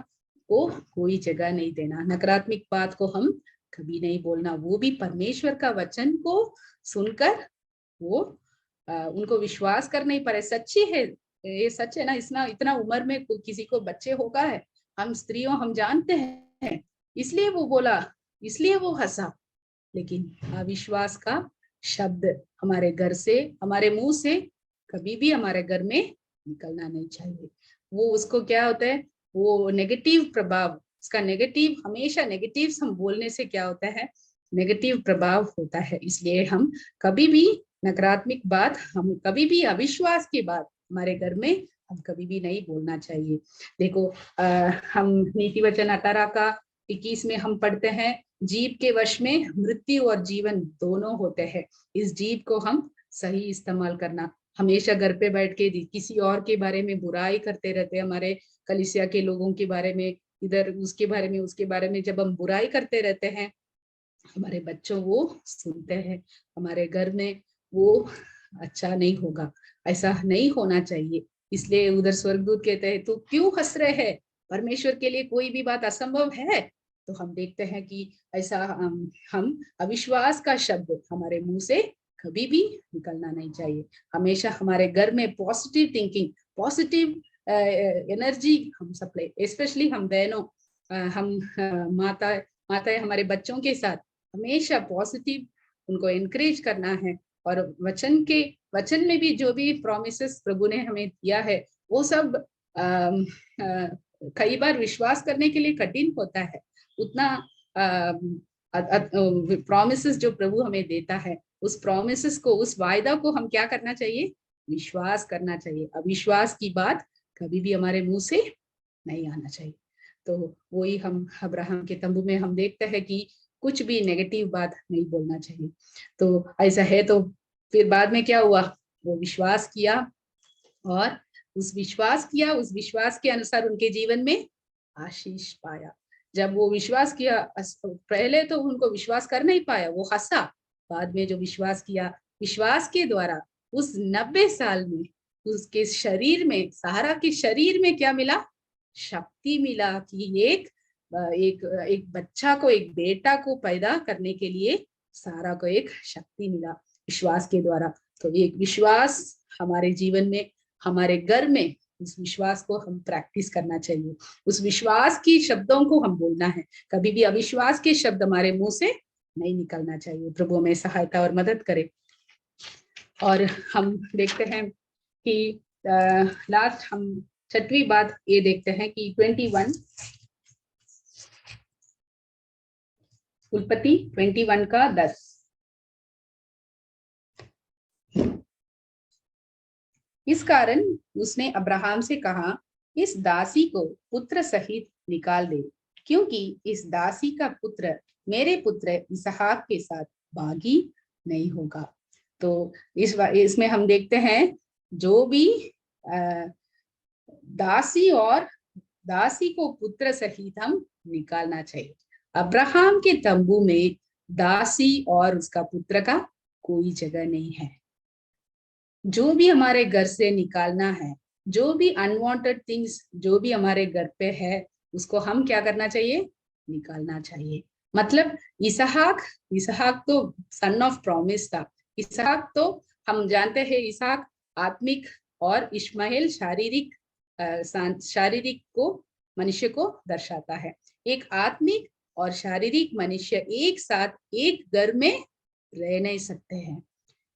Speaker 5: को कोई जगह नहीं देना, नकारात्मक बात को हम कभी नहीं बोलना। वो भी परमेश्वर का वचन को सुनकर वो उनको विश्वास कर नहीं पाए। सच्ची है, ये सच है ना, इतना उम्र में किसी को बच्चे होगा है, हम स्त्रियों हम जानते हैं, इसलिए वो बोला, इसलिए वो हंसा। लेकिन अविश्वास का शब्द हमारे घर से, हमारे मुंह से कभी भी हमारे घर में निकलना नहीं चाहिए। वो उसको क्या होता है, वो नेगेटिव प्रभाव, उसका नेगेटिव, हमेशा नेगेटिव हम बोलने से क्या होता है, नेगेटिव प्रभाव होता है। इसलिए हम कभी भी नकारात्मक बात, हम कभी भी अविश्वास की बात हमारे घर में हम कभी भी नहीं बोलना चाहिए। देखो हम नीति वचन 18 का 21 में हम पढ़ते हैं, जीभ के वश में मृत्यु और जीवन दोनों होते हैं। इस जीभ को हम सही इस्तेमाल करना। हमेशा घर पे बैठ के किसी और के बारे में बुराई करते रहते हैं, हमारे कलीसिया के लोगों के बारे में, इधर उसके बारे में, उसके बारे में जब हम बुराई करते रहते हैं, हमारे बच्चों वो सुनते हैं, हमारे घर में वो अच्छा नहीं होगा, ऐसा नहीं होना चाहिए। इसलिए उधर स्वर्गदूत कहते हैं, तू क्यों हंस रहे हैं? परमेश्वर के लिए कोई भी बात असंभव है। तो हम देखते हैं कि ऐसा हम अविश्वास का शब्द हमारे मुंह से कभी भी निकलना नहीं चाहिए। हमेशा हमारे घर में पॉजिटिव थिंकिंग, पॉजिटिव एनर्जी हम सप्लाई, स्पेशली हम बहनों, हम माताएं हमारे बच्चों के साथ हमेशा पॉजिटिव उनको एनकरेज करना है। और वचन में भी जो भी प्रॉमिसेस प्रभु ने हमें दिया है, वो सब कई बार विश्वास करने के लिए कठिन होता है। उतना प्रॉमिसेस जो प्रभु हमें देता है, उस प्रॉमिसेस को, उस वायदा को हम क्या करना चाहिए? विश्वास करना चाहिए। अविश्वास की बात कभी भी हमारे मुंह से नहीं आना चाहिए। तो वही हम अब्राहम के तंबू में हम देखते हैं कि कुछ भी नेगेटिव बात नहीं बोलना चाहिए। तो ऐसा है, तो फिर बाद में क्या हुआ, वो विश्वास किया और उस विश्वास के अनुसार उनके जीवन में आशीष पाया। जब वो विश्वास किया, पहले तो उनको विश्वास कर नहीं पाया, वो हंसा। बाद में जो विश्वास किया, विश्वास के द्वारा उस 90 साल में उसके शरीर में, सहारा के शरीर में क्या मिला, शक्ति मिला कि एक बच्चा को, एक बेटा को पैदा करने के लिए सारा को एक शक्ति मिला विश्वास के द्वारा। तो एक विश्वास हमारे जीवन में, हमारे घर में, उस विश्वास को हम प्रैक्टिस करना चाहिए। उस विश्वास की शब्दों को हम बोलना है, कभी भी अविश्वास के शब्द हमारे मुंह से नहीं निकलना चाहिए। प्रभु हमें सहायता और मदद करे। और हम देखते हैं कि लास्ट हम 6वीं बात ये देखते हैं कि 21 उत्पत्ति 21 का 10। इस कारण उसने अब्राहम से कहा, इस दासी को पुत्र सहित निकाल दे, क्योंकि इस दासी का पुत्र मेरे पुत्र इसहाक के साथ भागी नहीं होगा। तो इसमें हम देखते हैं, जो भी दासी को पुत्र सहित हम निकालना चाहिए। अब्राहम के तंबू में दासी और उसका पुत्र का कोई जगह नहीं है। जो भी हमारे घर से निकालना है, जो भी अनवांटेड थिंग्स जो भी हमारे घर पे है, उसको हम क्या करना चाहिए, निकालना चाहिए। मतलब इसहाक तो सन ऑफ प्रॉमिस था। इसहाक तो हम जानते हैं, इसहाक आत्मिक और इश्माएल शारीरिक को मनुष्य को दर्शाता है। एक आत्मिक और शारीरिक मनुष्य एक साथ एक घर में रह नहीं सकते हैं।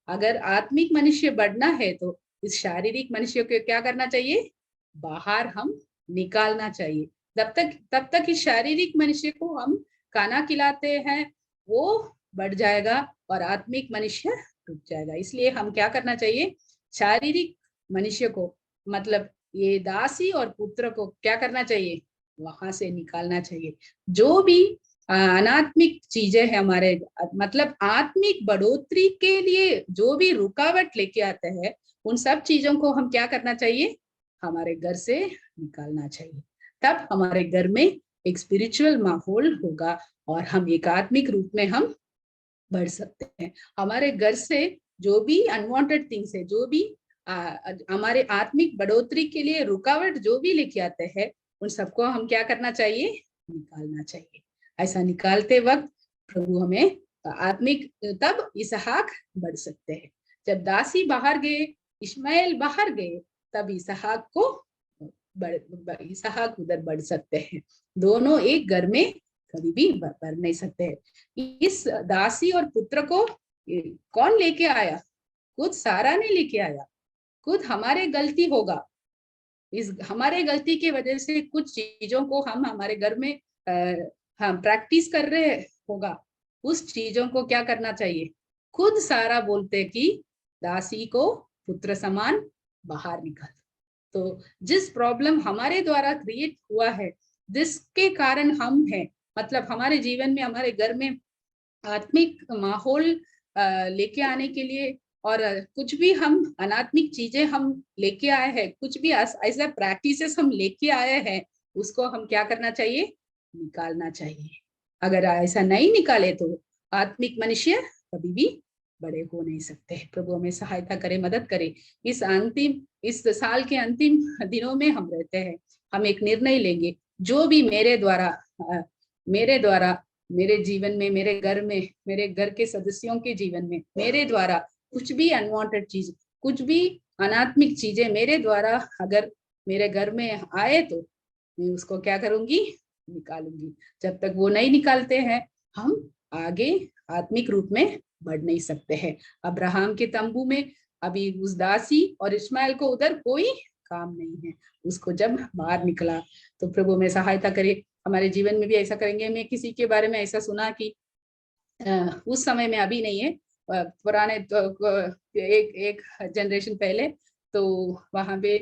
Speaker 5: अगर आत्मिक मनुष्य बढ़ना है तो इस शारीरिक मनुष्य को क्या करना चाहिए, बाहर हम निकालना चाहिए। तब तक इस शारीरिक मनुष्य को हम खाना खिलाते हैं, वो बढ़ जाएगा और आत्मिक मनुष्य रुक जाएगा। इसलिए हम क्या करना चाहिए, शारीरिक मनुष्य को, मतलब ये दासी और पुत्र को क्या करना चाहिए, वहां से निकालना चाहिए। जो भी अनात्मिक चीजें हैं हमारे, मतलब आत्मिक बढ़ोतरी के लिए जो भी रुकावट लेके आते हैं, उन सब चीजों को हम क्या करना चाहिए, हमारे घर से निकालना चाहिए। तब हमारे घर में एक स्पिरिचुअल माहौल होगा और हम एक आत्मिक रूप में हम बढ़ सकते हैं। हमारे घर से जो भी अनवांटेड थिंग्स है, जो भी हमारे आत्मिक बढ़ोतरी के लिए रुकावट जो भी लेके आते हैं, उन सबको हम क्या करना चाहिए, निकालना चाहिए। ऐसा निकालते वक्त प्रभु हमें आत्मिक, तब इसहाक बढ़ सकते हैं। जब दासी बाहर गए, इश्माएल बाहर गए, तब इसहाक उधर बढ़ सकते हैं। दोनों एक घर में कभी भी बढ़ नहीं सकते हैं। इस दासी और पुत्र को कौन लेके आया, खुद सारा ने लेके आया। खुद हमारे गलती होगा, इस हमारे गलती की वजह से कुछ चीजों को हम हमारे घर में हम प्रैक्टिस कर रहे होगा, उस चीजों को क्या करना चाहिए, खुद सारा बोलते कि दासी को पुत्र समान बाहर निकल। तो जिस प्रॉब्लम हमारे द्वारा क्रिएट हुआ है, जिसके कारण हम हैं, मतलब हमारे जीवन में, हमारे घर में आत्मिक माहौल लेके आने के लिए, और कुछ भी हम अनात्मिक चीजें हम लेके आए हैं, कुछ भी ऐसा प्रैक्टिसेस हम लेके आए हैं, उसको हम क्या करना चाहिए, निकालना चाहिए। अगर ऐसा नहीं निकाले तो आत्मिक मनुष्य कभी भी बड़े हो नहीं सकते। प्रभु हमें सहायता करे, मदद करे। इस साल के अंतिम दिनों में हम रहते हैं, हम एक निर्णय लेंगे, जो भी मेरे द्वारा मेरे जीवन में, मेरे घर में, मेरे घर के सदस्यों के जीवन में मेरे द्वारा कुछ भी अनवांटेड चीज, कुछ भी अनात्मिक चीजें मेरे द्वारा अगर मेरे घर में आए, तो मैं उसको क्या करूंगी, निकालूंगी। जब तक वो नहीं निकालते हैं, हम आगे आत्मिक रूप में बढ़ नहीं सकते हैं। अब्राहम के तंबू में अभी उस दासी और इस्माइल को उधर कोई काम नहीं है। उसको जब बाहर निकला, तो प्रभु में सहायता करे, हमारे जीवन में भी ऐसा करेंगे। मैं किसी के बारे में ऐसा सुना कि उस समय में, अभी नहीं है, पुराने तो एक जनरेशन पहले, तो वहां पे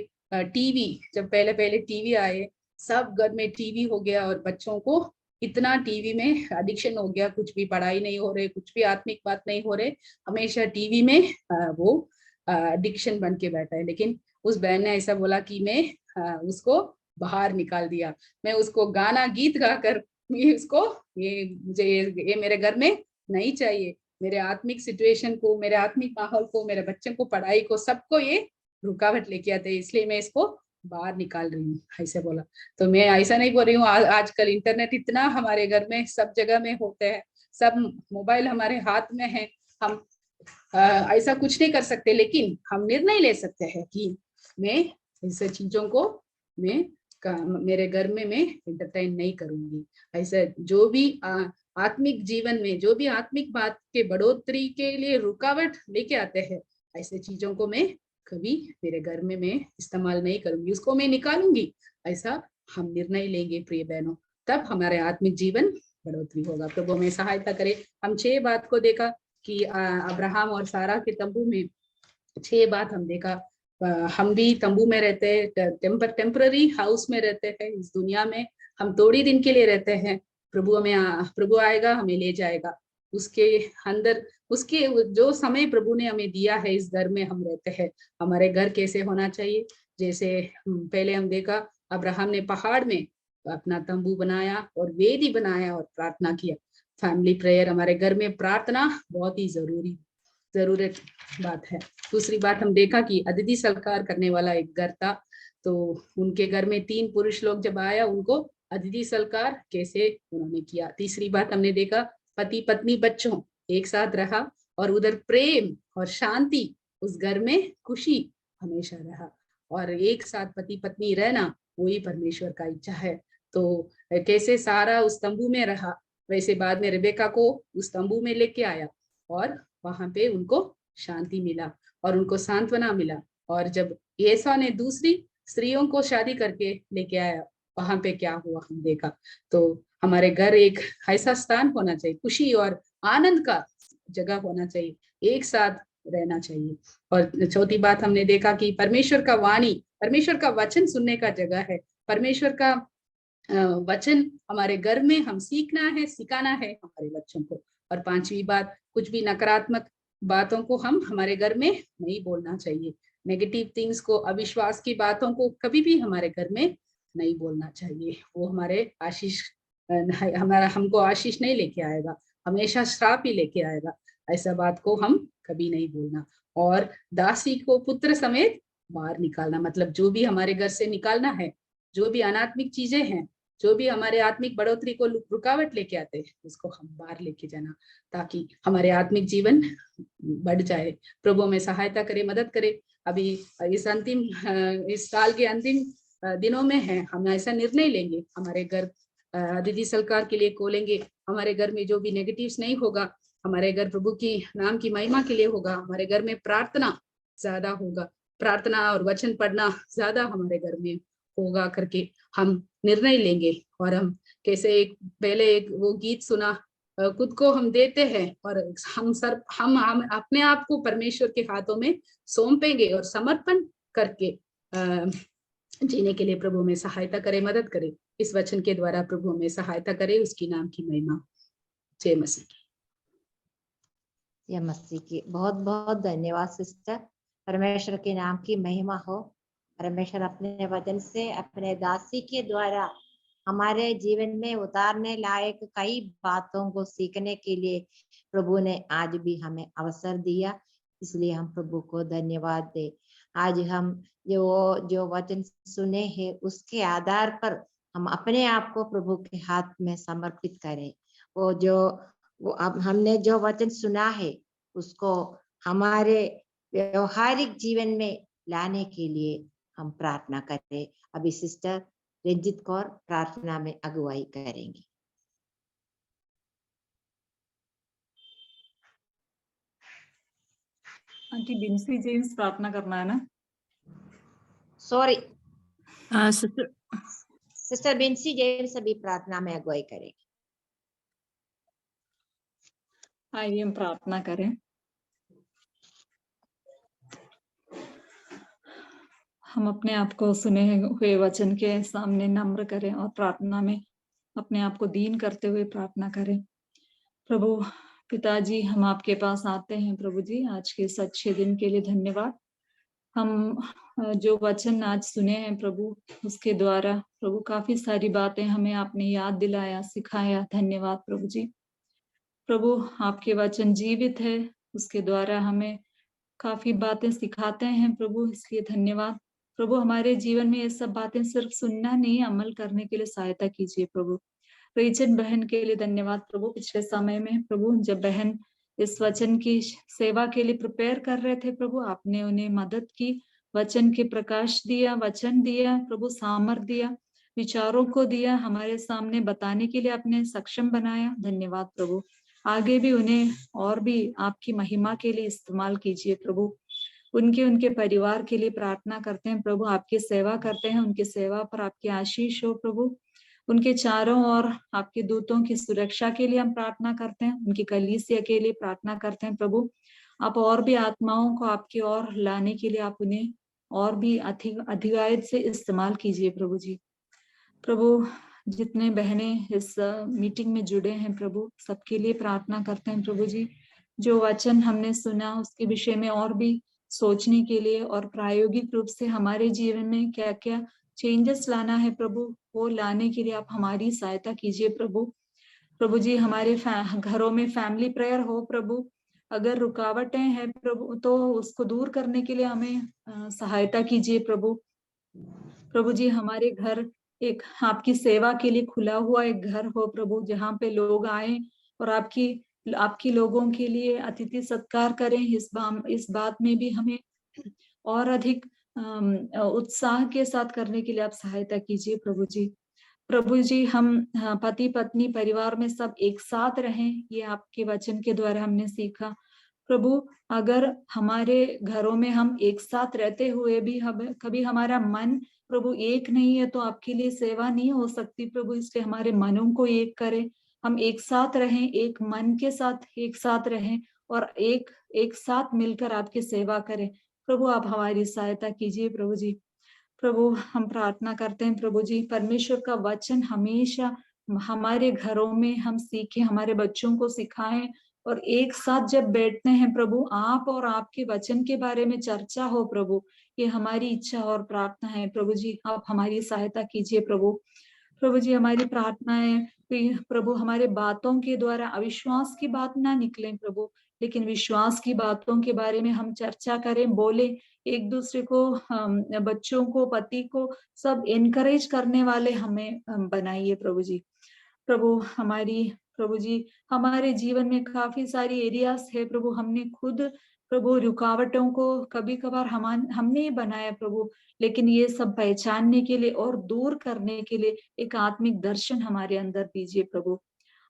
Speaker 5: टीवी, जब पहले पहले टीवी आए, सब घर में टीवी हो गया और बच्चों को इतना टीवी में एडिक्शन हो गया, कुछ भी पढ़ाई नहीं हो रहे, कुछ भी आत्मिक बात नहीं हो रहे, हमेशा टीवी में वो एडिक्शन बन के बैठा है। लेकिन उस बहन ने ऐसा बोला कि मैं उसको बाहर निकाल दिया, मैं उसको गाना गीत गाकर उसको ये मेरे घर में नहीं चाहिए, मेरे आत्मिक सिचुएशन को, मेरे आत्मिक माहौल को, मेरे बच्चों को, पढ़ाई को, सबको ये रुकावट लेके आते हैं, इसलिए मैं इसको बाहर निकाल रही हूँ, ऐसे बोला। तो मैं ऐसा नहीं बोल रही हूँ, आजकल इंटरनेट इतना हमारे घर में सब जगह में होते हैं, सब मोबाइल हमारे हाथ में है, हम ऐसा कुछ नहीं कर सकते, लेकिन हम निर्णय ले सकते हैं कि मैं ऐसे चीजों को मैं मेरे घर में मैं एंटरटेन नहीं करूंगी। ऐसा जो भी आत्मिक जीवन में जो भी आत्मिक बात के बढ़ोतरी के लिए रुकावट लेके आते हैं, ऐसे चीजों को मैं कभी मेरे घर में मैं इस्तेमाल नहीं करूंगी, उसको मैं निकालूंगी। ऐसा हम निर्णय लेंगे प्रिय बहनों, तब हमारे आत्मिक जीवन बढ़ोतरी होगा। प्रभु हमें सहायता करे। हम 6 बात को देखा कि अब्राहम और सारा के तंबू में 6 बात हम देखा। हम भी तंबू में रहते हैं, टेम्पररी हाउस में रहते हैं, इस दुनिया में हम थोड़ी दिन के लिए रहते हैं। प्रभु आएगा, हमें ले जाएगा उसके अंदर, उसके जो समय प्रभु ने हमें दिया है, इस घर में हम रहते हैं। हमारे घर कैसे होना चाहिए, जैसे पहले हम देखा अब्राहम ने पहाड़ में अपना तंबू बनाया और वेदी बनाया और प्रार्थना किया। फैमिली प्रेयर, हमारे घर में प्रार्थना बहुत ही जरूरत बात है। दूसरी बात हम देखा कि अतिथि सत्कार करने वाला एक घर था, तो उनके घर में 3 पुरुष लोग जब आया, उनको अतिथि सत्कार कैसे उन्होंने किया। तीसरी बात हमने देखा, पति पत्नी बच्चों एक साथ रहा और उधर प्रेम और शांति, उस घर में खुशी हमेशा रहा, और एक साथ पति पत्नी रहना वही परमेश्वर का इच्छा है। तो कैसे सारा उस तंबू में रहा, वैसे बाद में रेबेका को उस तंबू में लेके आया और वहां पे उनको शांति मिला और उनको सांत्वना मिला। और जब येसा ने दूसरी स्त्रियों को शादी करके लेके आया, वहां पे क्या हुआ हम देखा। तो हमारे घर एक ऐसा स्थान होना चाहिए, खुशी और आनंद का जगह होना चाहिए, एक साथ रहना चाहिए। और चौथी बात हमने देखा कि परमेश्वर का वाणी, परमेश्वर का वचन सुनने का जगह है। परमेश्वर का वचन हमारे घर में हम सीखना है, सिखाना है हमारे बच्चों को। और 5वीं बात, कुछ भी नकारात्मक बातों को हम हमारे घर में नहीं बोलना चाहिए। नेगेटिव थिंग्स को, अविश्वास की बातों को कभी भी हमारे घर में नहीं बोलना चाहिए। वो हमारे आशीष हमको आशीष नहीं लेके आएगा, हमेशा श्राप ही लेके आएगा। ऐसा बात को हम कभी नहीं बोलना। और दासी को पुत्र समेत बाहर निकालना, मतलब जो भी हमारे घर से निकालना है, जो भी अनात्मिक चीजें हैं, जो भी हमारे आत्मिक बढ़ोतरी को रुकावट लेके आते हैं, उसको हम बाहर लेके जाना, ताकि हमारे आत्मिक जीवन बढ़ जाए। प्रभु में सहायता करे, मदद करे। अभी इस साल के अंतिम दिनों में है, हम ऐसा निर्णय लेंगे, हमारे घर अतिथि सत्कार के लिए खोलेंगे, हमारे घर में जो भी नेगेटिव्स नहीं होगा, हमारे घर प्रभु की नाम की महिमा के लिए होगा, हमारे घर में प्रार्थना ज्यादा होगा, प्रार्थना और वचन पढ़ना ज्यादा हमारे घर में होगा करके हम निर्णय लेंगे। और हम कैसे पहले एक वो गीत सुना, खुद को हम देते हैं और हम अपने आप को परमेश्वर के हाथों में सौंपेंगे और समर्पण करके जीने के लिए प्रभु में सहायता करे, मदद करे। इस वचन के द्वारा प्रभु में सहायता करे, उसकी नाम की महिमा। जय मसीह की।
Speaker 1: जय मसीह की। बहुत बहुत धन्यवाद सिस्टर। परमेश्वर के नाम की महिमा हो। परमेश्वर अपने वचन से अपने दासी के द्वारा हमारे जीवन में उतारने लायक कई बातों को सीखने के लिए प्रभु ने आज भी हमें अवसर दिया, इसलिए हम प्रभु को धन्यवाद दे। आज हम जो वचन सुने हैं, उसके आधार पर हम अपने आप को प्रभु के हाथ में समर्पित करें। वो अब हमने जो वचन सुना है, उसको हमारे व्यवहारिक जीवन में लाने के लिए हम प्रार्थना करें। अभी सिस्टर रंजित कौर प्रार्थना में अगुवाई करेंगी।
Speaker 6: आंटी बिन्सी जेम्स प्रार्थना करना है ना?
Speaker 1: सॉरी,
Speaker 4: सिस्टर
Speaker 1: सिस्टर बिन्सी जेम्स अभी प्रार्थना में अगुवाई करेंगी।
Speaker 6: आइए हम प्रार्थना करें। हम अपने आप को सुने हुए वचन के सामने नम्र करें और प्रार्थना में अपने आप को दीन करते हुए प्रार्थना करें। प्रभु पिताजी, हम आपके पास आते हैं प्रभु जी, आज के इस अच्छे दिन के लिए धन्यवाद। हम जो वचन आज सुने हैं प्रभु, उसके द्वारा प्रभु काफी सारी बातें हमें आपने याद दिलाया, सिखाया। धन्यवाद प्रभु जी। प्रभु आपके वचन जीवित है, उसके द्वारा हमें काफी बातें सिखाते हैं प्रभु, इसलिए धन्यवाद। प्रभु हमारे जीवन में ये सब बातें सिर्फ सुनना नहीं, अमल करने के लिए सहायता कीजिए प्रभु। रेचन बहन के लिए धन्यवाद प्रभु। पिछले समय में प्रभु जब बहन इस वचन की सेवा के लिए प्रिपेयर कर रहे थे प्रभु, आपने उन्हें मदद की, वचन के प्रकाश दिया, वचन दिया प्रभु, सामर्थ दिया, विचारों को दिया, हमारे सामने बताने के लिए आपने सक्षम बनाया। धन्यवाद प्रभु। आगे भी उन्हें और भी आपकी महिमा के लिए इस्तेमाल कीजिए प्रभु। उनके परिवार के लिए प्रार्थना करते हैं प्रभु, आपकी सेवा करते हैं, उनकी सेवा पर आपकी आशीष हो प्रभु। उनके चारों ओर आपके दूतों की सुरक्षा के लिए हम प्रार्थना करते हैं, उनकी कलीसिया के लिए प्रार्थना करते हैं प्रभु। आप और भी आत्माओं को आपकी ओर लाने के लिए आप उन्हें और भी अधिकायत से इस्तेमाल कीजिए प्रभु जी। प्रभु जितने बहने इस मीटिंग में जुड़े हैं प्रभु, सबके लिए प्रार्थना करते हैं प्रभु जी। जो वचन हमने सुना उसके विषय में और भी सोचने के लिए और प्रायोगिक रूप से हमारे जीवन में क्या क्या चेंजेस लाना है प्रभु, वो लाने के लिए आप हमारी सहायता कीजिए प्रभु। प्रभु जी हमारे घरों में फैमिली प्रेयर हो प्रभु, अगर रुकावटें हैं प्रभु तो उसको दूर करने के लिए हमें सहायता कीजिए प्रभु। प्रभु जी हमारे घर एक आपकी सेवा के लिए खुला हुआ एक घर हो प्रभु, जहाँ पे लोग आए और आपकी लोगों के लिए अतिथि सत्कार करें। इस बात में भी हमें और अधिक उत्साह के साथ करने के लिए आप सहायता कीजिए प्रभु जी। प्रभु जी हम पति पत्नी परिवार में सब एक साथ रहें, ये आपके वचन के द्वारा हमने सीखा प्रभु। अगर हमारे घरों में हम एक साथ रहते हुए भी हम कभी हमारा मन प्रभु एक नहीं है तो आपके लिए सेवा नहीं हो सकती प्रभु, इसलिए हमारे मनों को एक करें, हम एक साथ रहें, एक मन के साथ एक साथ रहें और एक साथ मिलकर आपकी सेवा करें प्रभु। आप हमारी सहायता कीजिए प्रभु जी। प्रभु हम प्रार्थना करते हैं प्रभु जी, परमेश्वर का वचन हमेशा हमारे घरों में हम सीखें, हमारे बच्चों को सिखाएं और एक साथ जब बैठते हैं प्रभु, आप और आपके वचन के बारे में चर्चा हो प्रभु, ये हमारी इच्छा और प्रार्थना है प्रभु जी। आप हमारी सहायता कीजिए प्रभु। प्रभु जी हमारी प्रार्थना है प्रभु, हमारे बातों के द्वारा अविश्वास की बात ना निकले प्रभु, लेकिन विश्वास की बातों के बारे में हम चर्चा करें, बोले एक दूसरे को, बच्चों को, पति को, सब एनकरेज करने वाले हमें बनाइए प्रभु जी। प्रभु जी हमारे जीवन में काफी सारी एरियाज है प्रभु, हमने खुद प्रभु रुकावटों को कभी कभार हमने ही बनाया प्रभु, लेकिन ये सब पहचानने के लिए और दूर करने के लिए एक आत्मिक दर्शन हमारे अंदर दीजिए प्रभु।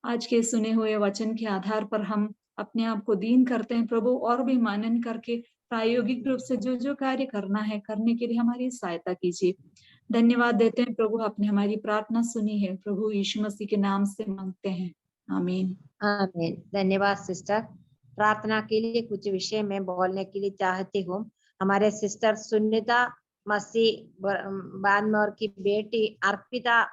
Speaker 6: आज के सुने हुए वचन के आधार पर हम अपने आप को दीन करते हैं प्रभु, और भी मनन करके प्रायोगिक रूप से जो जो कार्य करना है करने के लिए हमारी सहायता कीजिए। धन्यवाद देते हैं प्रभु, आपने हमारी प्रार्थना सुनी है प्रभु, यीशु मसीह के नाम से मांगते हैं, आमीन।
Speaker 1: आमीन। धन्यवाद सिस्टर। प्रार्थना के लिए कुछ विषय में बोलने के लिए चाहती हूँ। हमारे सिस्टर सुनीता मसीह बानमोर की बेटी अर्पिता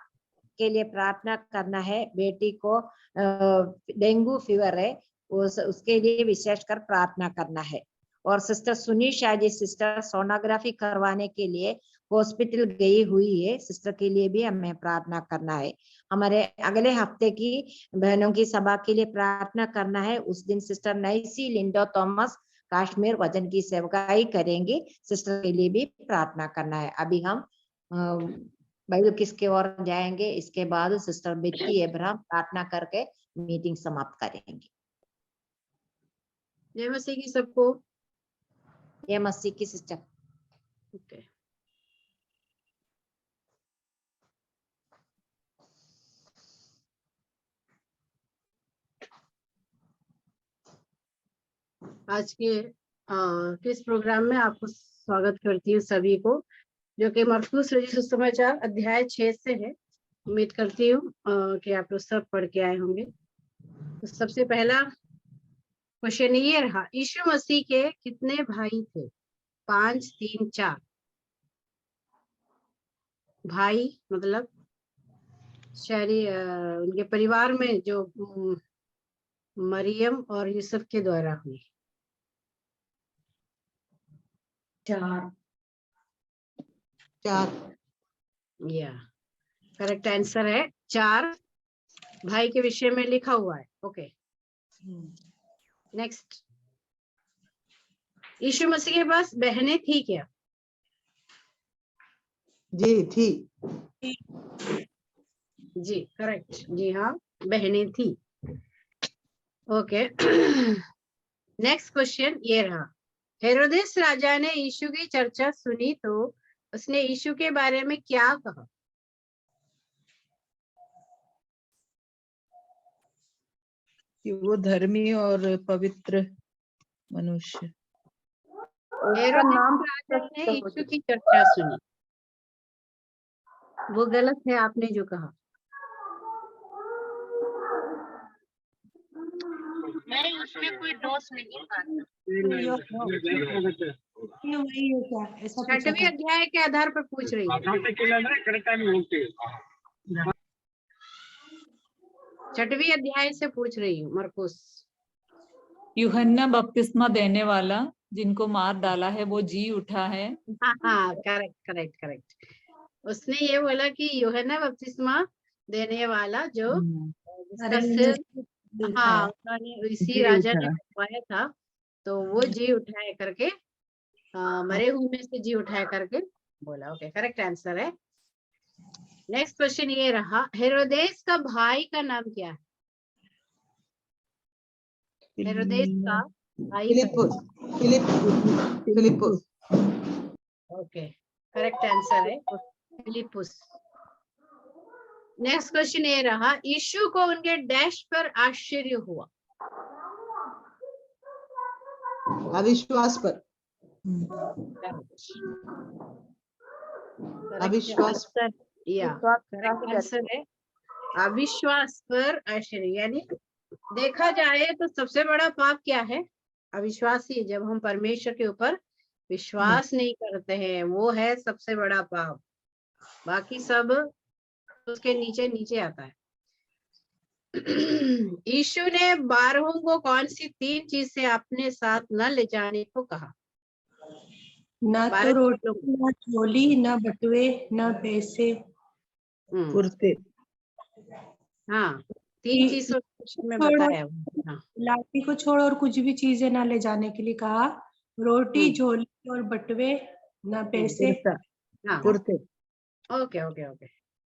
Speaker 1: के लिए प्रार्थना करना है। बेटी को डेंगू फीवर है, उसके लिए विशेषकर प्रार्थना करना है। और सिस्टर सुनीशा जी सिस्टर सोनोग्राफी करवाने के लिए हॉस्पिटल गई हुई है, सिस्टर के लिए भी हमें प्रार्थना करना है। हमारे अगले हफ्ते की बहनों की सभा के लिए प्रार्थना करना है। उस दिन सिस्टर नैसी लिंडो थॉमस कश्मीर वचन की सेवकाई करेंगी, सिस्टर के लिए भी प्रार्थना करना है। अभी हम बाइबल किसके ओर जाएंगे, इसके बाद सिस्टर बेटी एब्राहम प्रार्थना करके मीटिंग समाप्त करेंगे।
Speaker 7: जय मसीह की सबको।
Speaker 1: ये मसीह की सिस्टर।
Speaker 7: ओके। आज के इस प्रोग्राम में आपको स्वागत करती हूँ सभी को, जो कि मरकुस रचित सुसमाचार अध्याय 6 से है। उम्मीद करती हूँ कि आप लोग सब पढ़ के आए होंगे। तो सबसे पहला क्वेश्चन ये रहा, यीशु मसीह के कितने भाई थे? 5, 3, 4। भाई मतलब शहरी उनके परिवार में जो मरियम और यूसुफ के द्वारा हुई?
Speaker 8: 4
Speaker 7: या करेक्ट आंसर है 4 भाई के विषय में लिखा हुआ है। ओके नेक्स्ट, यीशु मसीह के पास बहनें थी क्या?
Speaker 9: जी थी।
Speaker 7: जी करेक्ट, जी हाँ बहनें थी। ओके नेक्स्ट क्वेश्चन ये रहा, हेरोदेस राजा ने यीशु की चर्चा सुनी तो उसने यीशु के बारे में क्या कहा?
Speaker 10: कि वो धर्मी और पवित्र मनुष्य।
Speaker 7: हेरोदेस राजा ने यीशु की चर्चा सुनी, वो गलत है आपने जो कहा।
Speaker 8: नहीं, उसमें कोई दोष नहीं था।
Speaker 7: छठवें अध्याय के आधार पर पूछ रही हूँ, छठवीं अध्याय से पूछ रही हूँ। मरकुस,
Speaker 6: यूहन्ना बपतिस्मा देने वाला जिनको मार डाला है वो जी उठा है।
Speaker 7: हाँ करेक्ट करेक्ट करेक्ट, उसने ये बोला कि यूहन्ना बपतिस्मा देने वाला जो जिसका सिर, हाँ उन्होंने इसी राजा ने कटवाया था तो वो जी उठाए करके मरे हुए में से जी उठाए करके बोला। ओके करेक्ट आंसर है। नेक्स्ट क्वेश्चन ये रहा, हेरोदेस का भाई का नाम क्या है? हेरोदेस का भाई
Speaker 9: फिलिपुस।
Speaker 7: ओके करेक्ट आंसर है फिलिपुस। नेक्स्ट क्वेश्चन ये रहा, यीशु को उनके डैश पर आश्चर्य हुआ?
Speaker 9: अविश्वास पर। अविश्वास
Speaker 7: या करेक्ट आंसर है अविश्वास पर आश्चर्य। यानी देखा जाए तो सबसे बड़ा पाप क्या है? अविश्वास ही। जब हम परमेश्वर के ऊपर विश्वास नहीं करते हैं वो है सबसे बड़ा पाप, बाकी सब उसके नीचे नीचे आता है। यीशु ने 12 को कौन सी 3 चीज से अपने साथ न ले जाने को कहा?
Speaker 2: ना तो रोटी, ना झोली, ना बटुए, ना पैसे,
Speaker 10: कुर्ते।
Speaker 7: हाँ 3 चीजों में बताया। हाँ।
Speaker 2: लाठी को छोड़ और कुछ भी चीजें ना ले जाने के लिए कहा। रोटी, झोली और बटुए, ना पैसे।
Speaker 7: हाँ
Speaker 10: कुर्ते।
Speaker 7: ओके ओके ओके,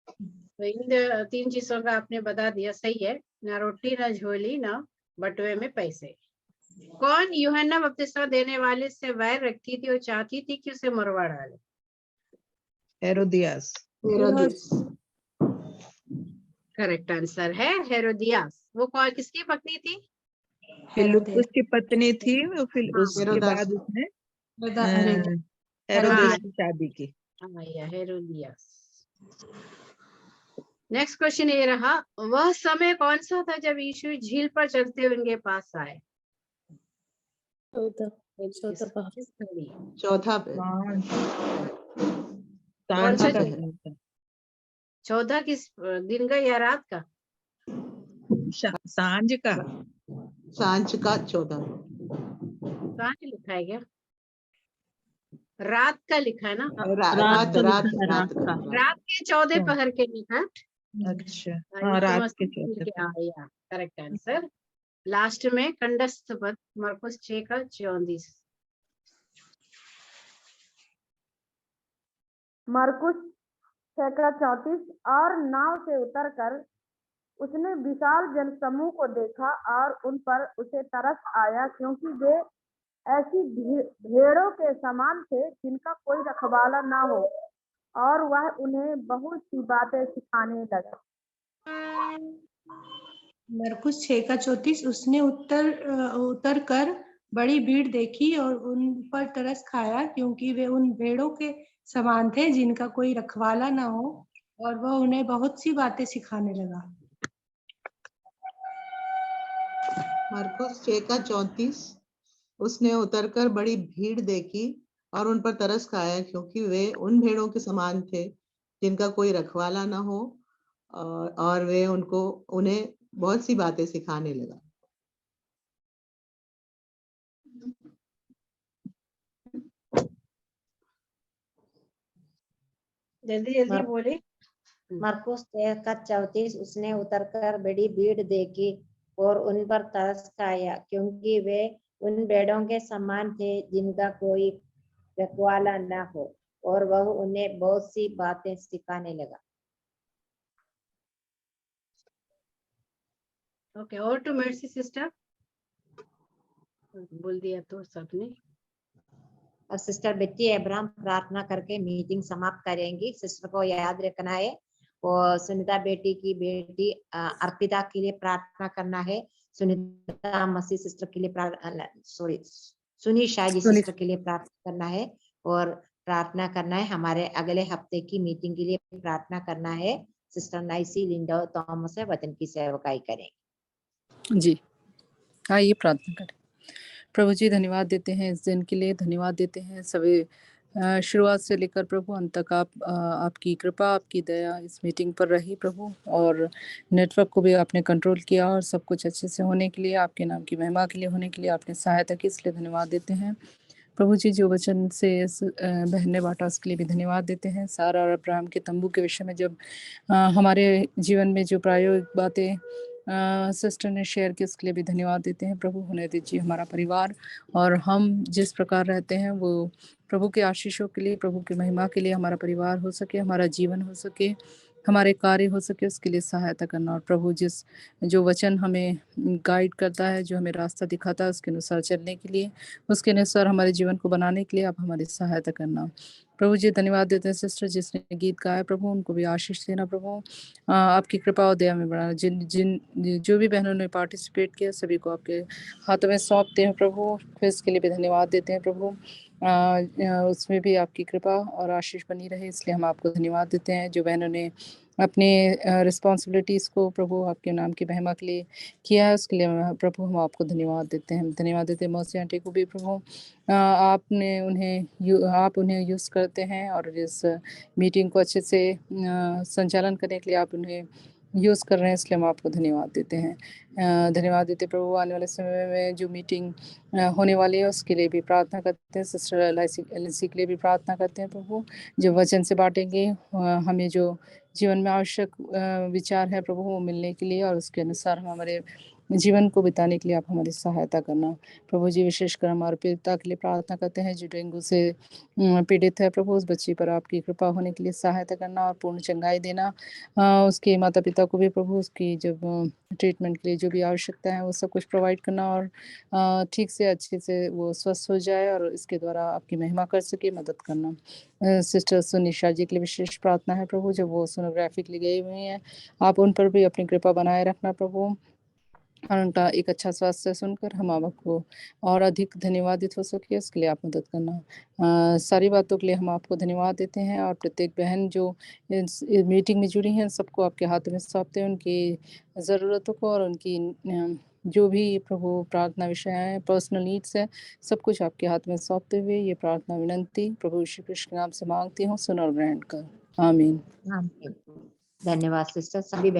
Speaker 7: तो इन 3 चीजों का आपने बता दिया, सही है। ना रोटी, ना झोली, ना बटुए में पैसे। कौन यूहन्ना बपतिस्मा देने वाले से वैर रखती थी और चाहती थी कि उसे मरवा डाले?
Speaker 10: हेरोदियास।
Speaker 7: करेक्ट आंसर है हेरोदियास। वो कौन किसकी पत्नी थी?
Speaker 10: फिलिपुस की पत्नी थी। फिर उसके बाद उसने हेरोदेस की शादी की।
Speaker 7: हेरोदियास। नेक्स्ट क्वेश्चन ये रहा, वह समय कौन सा था जब यीशु झील पर चलते हुए उनके पास आए?
Speaker 9: चौथा पे।
Speaker 7: चौथा किस दिन का या रात का?
Speaker 10: सांझ का।
Speaker 9: सांझ का 14।
Speaker 7: सांझ लिखा है क्या? रात का लिखा है ना?
Speaker 9: रात
Speaker 7: के 14 पहर के निकट।
Speaker 10: अच्छा हाँ, रात के
Speaker 7: 14। Correct answer. लास्ट में कंडस्थ पद मरकुस 6 का 34।
Speaker 11: मरकुस 6 का 34। और नाव से उतरकर उसने विशाल जनसमूह को देखा और उन पर उसे तरस आया, क्योंकि वे ऐसी भेड़ों के समान थे जिनका कोई रखवाला ना हो, और वह उन्हें बहुत सी बातें सिखाने लगा।
Speaker 2: मरकुस 6 का 34। उसने उतर कर बड़ी भीड़ देखी और उन पर तरस खाया, क्योंकि वे उन भेड़ों के समान थे जिनका कोई रखवाला ना हो, और वह उन्हें बहुत सी बातें सिखाने लगा।
Speaker 9: मरकुस 6 का 34। उसने उतरकर बड़ी भीड़ देखी और उन पर तरस खाया, क्योंकि वे उन भेड़ों के समान थे जिनका कोई रखवाला ना हो, और वे उन्हें बहुत सी बातें सिखाने लगा।
Speaker 7: जल्दी जल्दी
Speaker 1: मर-
Speaker 7: बोले।
Speaker 1: मरकुस 13:34 उसने उतरकर बड़ी भीड़ देखी और उन पर तरस खाया, क्योंकि वे उन भेड़ों के समान थे जिनका कोई रखवाला न हो, और वह उन्हें बहुत सी बातें सिखाने लगा।
Speaker 7: ओके, और टू मेर्सी सिस्टर बोल दिया तो सबने।
Speaker 1: और सिस्टर बेटी एब्राम प्रार्थना करके मीटिंग समाप्त करेंगी। सिस्टर को याद रखना है, और सुनीता बेटी की बेटी अर्पिता के लिए प्रार्थना करना है। सुनीता मसीह सिस्टर के लिए सुनी शाही सिस्टर के लिए प्रार्थना करना है, और प्रार्थना करना है हमारे अगले हफ्ते की मीटिंग के लिए प्रार्थना करना है। सिस्टर नाइसी लिंडा थॉमस है वचन की सेवकाई करेंगे।
Speaker 12: जी, आइए प्रार्थना करें। प्रभु जी धन्यवाद देते हैं इस दिन के लिए, धन्यवाद देते हैं सभी शुरुआत से लेकर प्रभु अंत तक आपकी कृपा, आपकी दया इस मीटिंग पर रही प्रभु, और नेटवर्क को भी आपने कंट्रोल किया, और सब कुछ अच्छे से होने के लिए, आपके नाम की महिमा के लिए होने के लिए आपने सहायता की, इसलिए धन्यवाद देते हैं। प्रभु जी जो वचन से बहन ने बांटा उसके लिए भी धन्यवाद देते हैं। सारा और अब्राहम के तंबू के विषय में जब हमारे जीवन में जो प्रायोगिक बातें सिस्टर ने शेयर की उसके लिए भी धन्यवाद देते हैं। प्रभु होने दीजिए हमारा परिवार और हम जिस प्रकार रहते हैं वो प्रभु के आशीषों के लिए, प्रभु की महिमा के लिए हमारा परिवार हो सके, हमारा जीवन हो सके, हमारे कार्य हो सके, उसके लिए सहायता करना। और प्रभु जो वचन हमें गाइड करता है, जो हमें रास्ता दिखाता है, उसके अनुसार चलने के लिए, उसके अनुसार हमारे जीवन को बनाने के लिए आप हमारी सहायता करना। प्रभु जी धन्यवाद देते हैं सिस्टर जिसने गीत गाया, प्रभु उनको भी आशीष देना। प्रभु आपकी कृपा और दया में बढ़ाना। जिन जो भी बहनों ने पार्टिसिपेट किया सभी को आपके हाथों में सौंपते हैं प्रभु। क्विज के लिए भी धन्यवाद देते हैं प्रभु, उसमें भी आपकी कृपा और आशीष बनी रहे, इसलिए हम आपको धन्यवाद देते हैं। जो बहनों ने अपने रिस्पॉन्सिबिलिटीज़ को प्रभु आपके नाम की महिमा के लिए किया है उसके लिए प्रभु हम आपको धन्यवाद देते हैं। धन्यवाद देते हैं मौसी आंटी को भी प्रभु, आप उन्हें यूज़ करते हैं और इस मीटिंग को अच्छे से संचालन करने के लिए आप उन्हें यूज़ कर रहे हैं, इसलिए हम आपको धन्यवाद देते हैं। धन्यवाद देते प्रभु। आने वाले समय में जो मीटिंग होने वाली है उसके लिए भी प्रार्थना करते हैं। सिस्टर एलसी के लिए भी प्रार्थना करते हैं प्रभु, जो वचन से बांटेंगे हमें जो जीवन में आवश्यक विचार है प्रभु वो मिलने के लिए, और उसके अनुसार हम हमारे जीवन को बिताने के लिए आप हमारी सहायता करना। प्रभु जी विशेषकर हमारे पिता के लिए प्रार्थना करते हैं जो डेंगू से पीड़ित है प्रभु, उस बच्ची पर आपकी कृपा होने के लिए सहायता करना और पूर्ण चंगाई देना। उसके माता पिता को भी प्रभु उसकी जब ट्रीटमेंट के लिए जो भी आवश्यकता है वो सब कुछ प्रोवाइड करना, और ठीक से अच्छे से वो स्वस्थ हो जाए और इसके द्वारा आपकी महिमा कर सके, मदद करना। सिस्टर सुनिशा जी के लिए विशेष प्रार्थना है प्रभु, जब वो सोनोग्राफी के लिए गई हुई हैं, आप उन पर भी अपनी कृपा बनाए रखना प्रभु, और उनका एक अच्छा स्वास्थ्य सुनकर हम आपको और अधिक धन्यवादित हो सके उसके लिए आप मदद करना। सारी बातों के लिए हम आपको धन्यवाद देते हैं, और प्रत्येक बहन जो इस मीटिंग में जुड़ी हैं सबको आपके हाथों में सौंपते हैं, उनकी ज़रूरतों को और उनकी जो भी प्रभु प्रार्थना विषय है, पर्सनल नीड्स है, सब कुछ आपके हाथ में सौंपते हुए ये प्रार्थना विनंती प्रभु श्री कृष्ण के नाम से मांगती हूँ, सुन और ग्रहण कर, आमीन।
Speaker 1: धन्यवाद सिस्टर। सभी बहन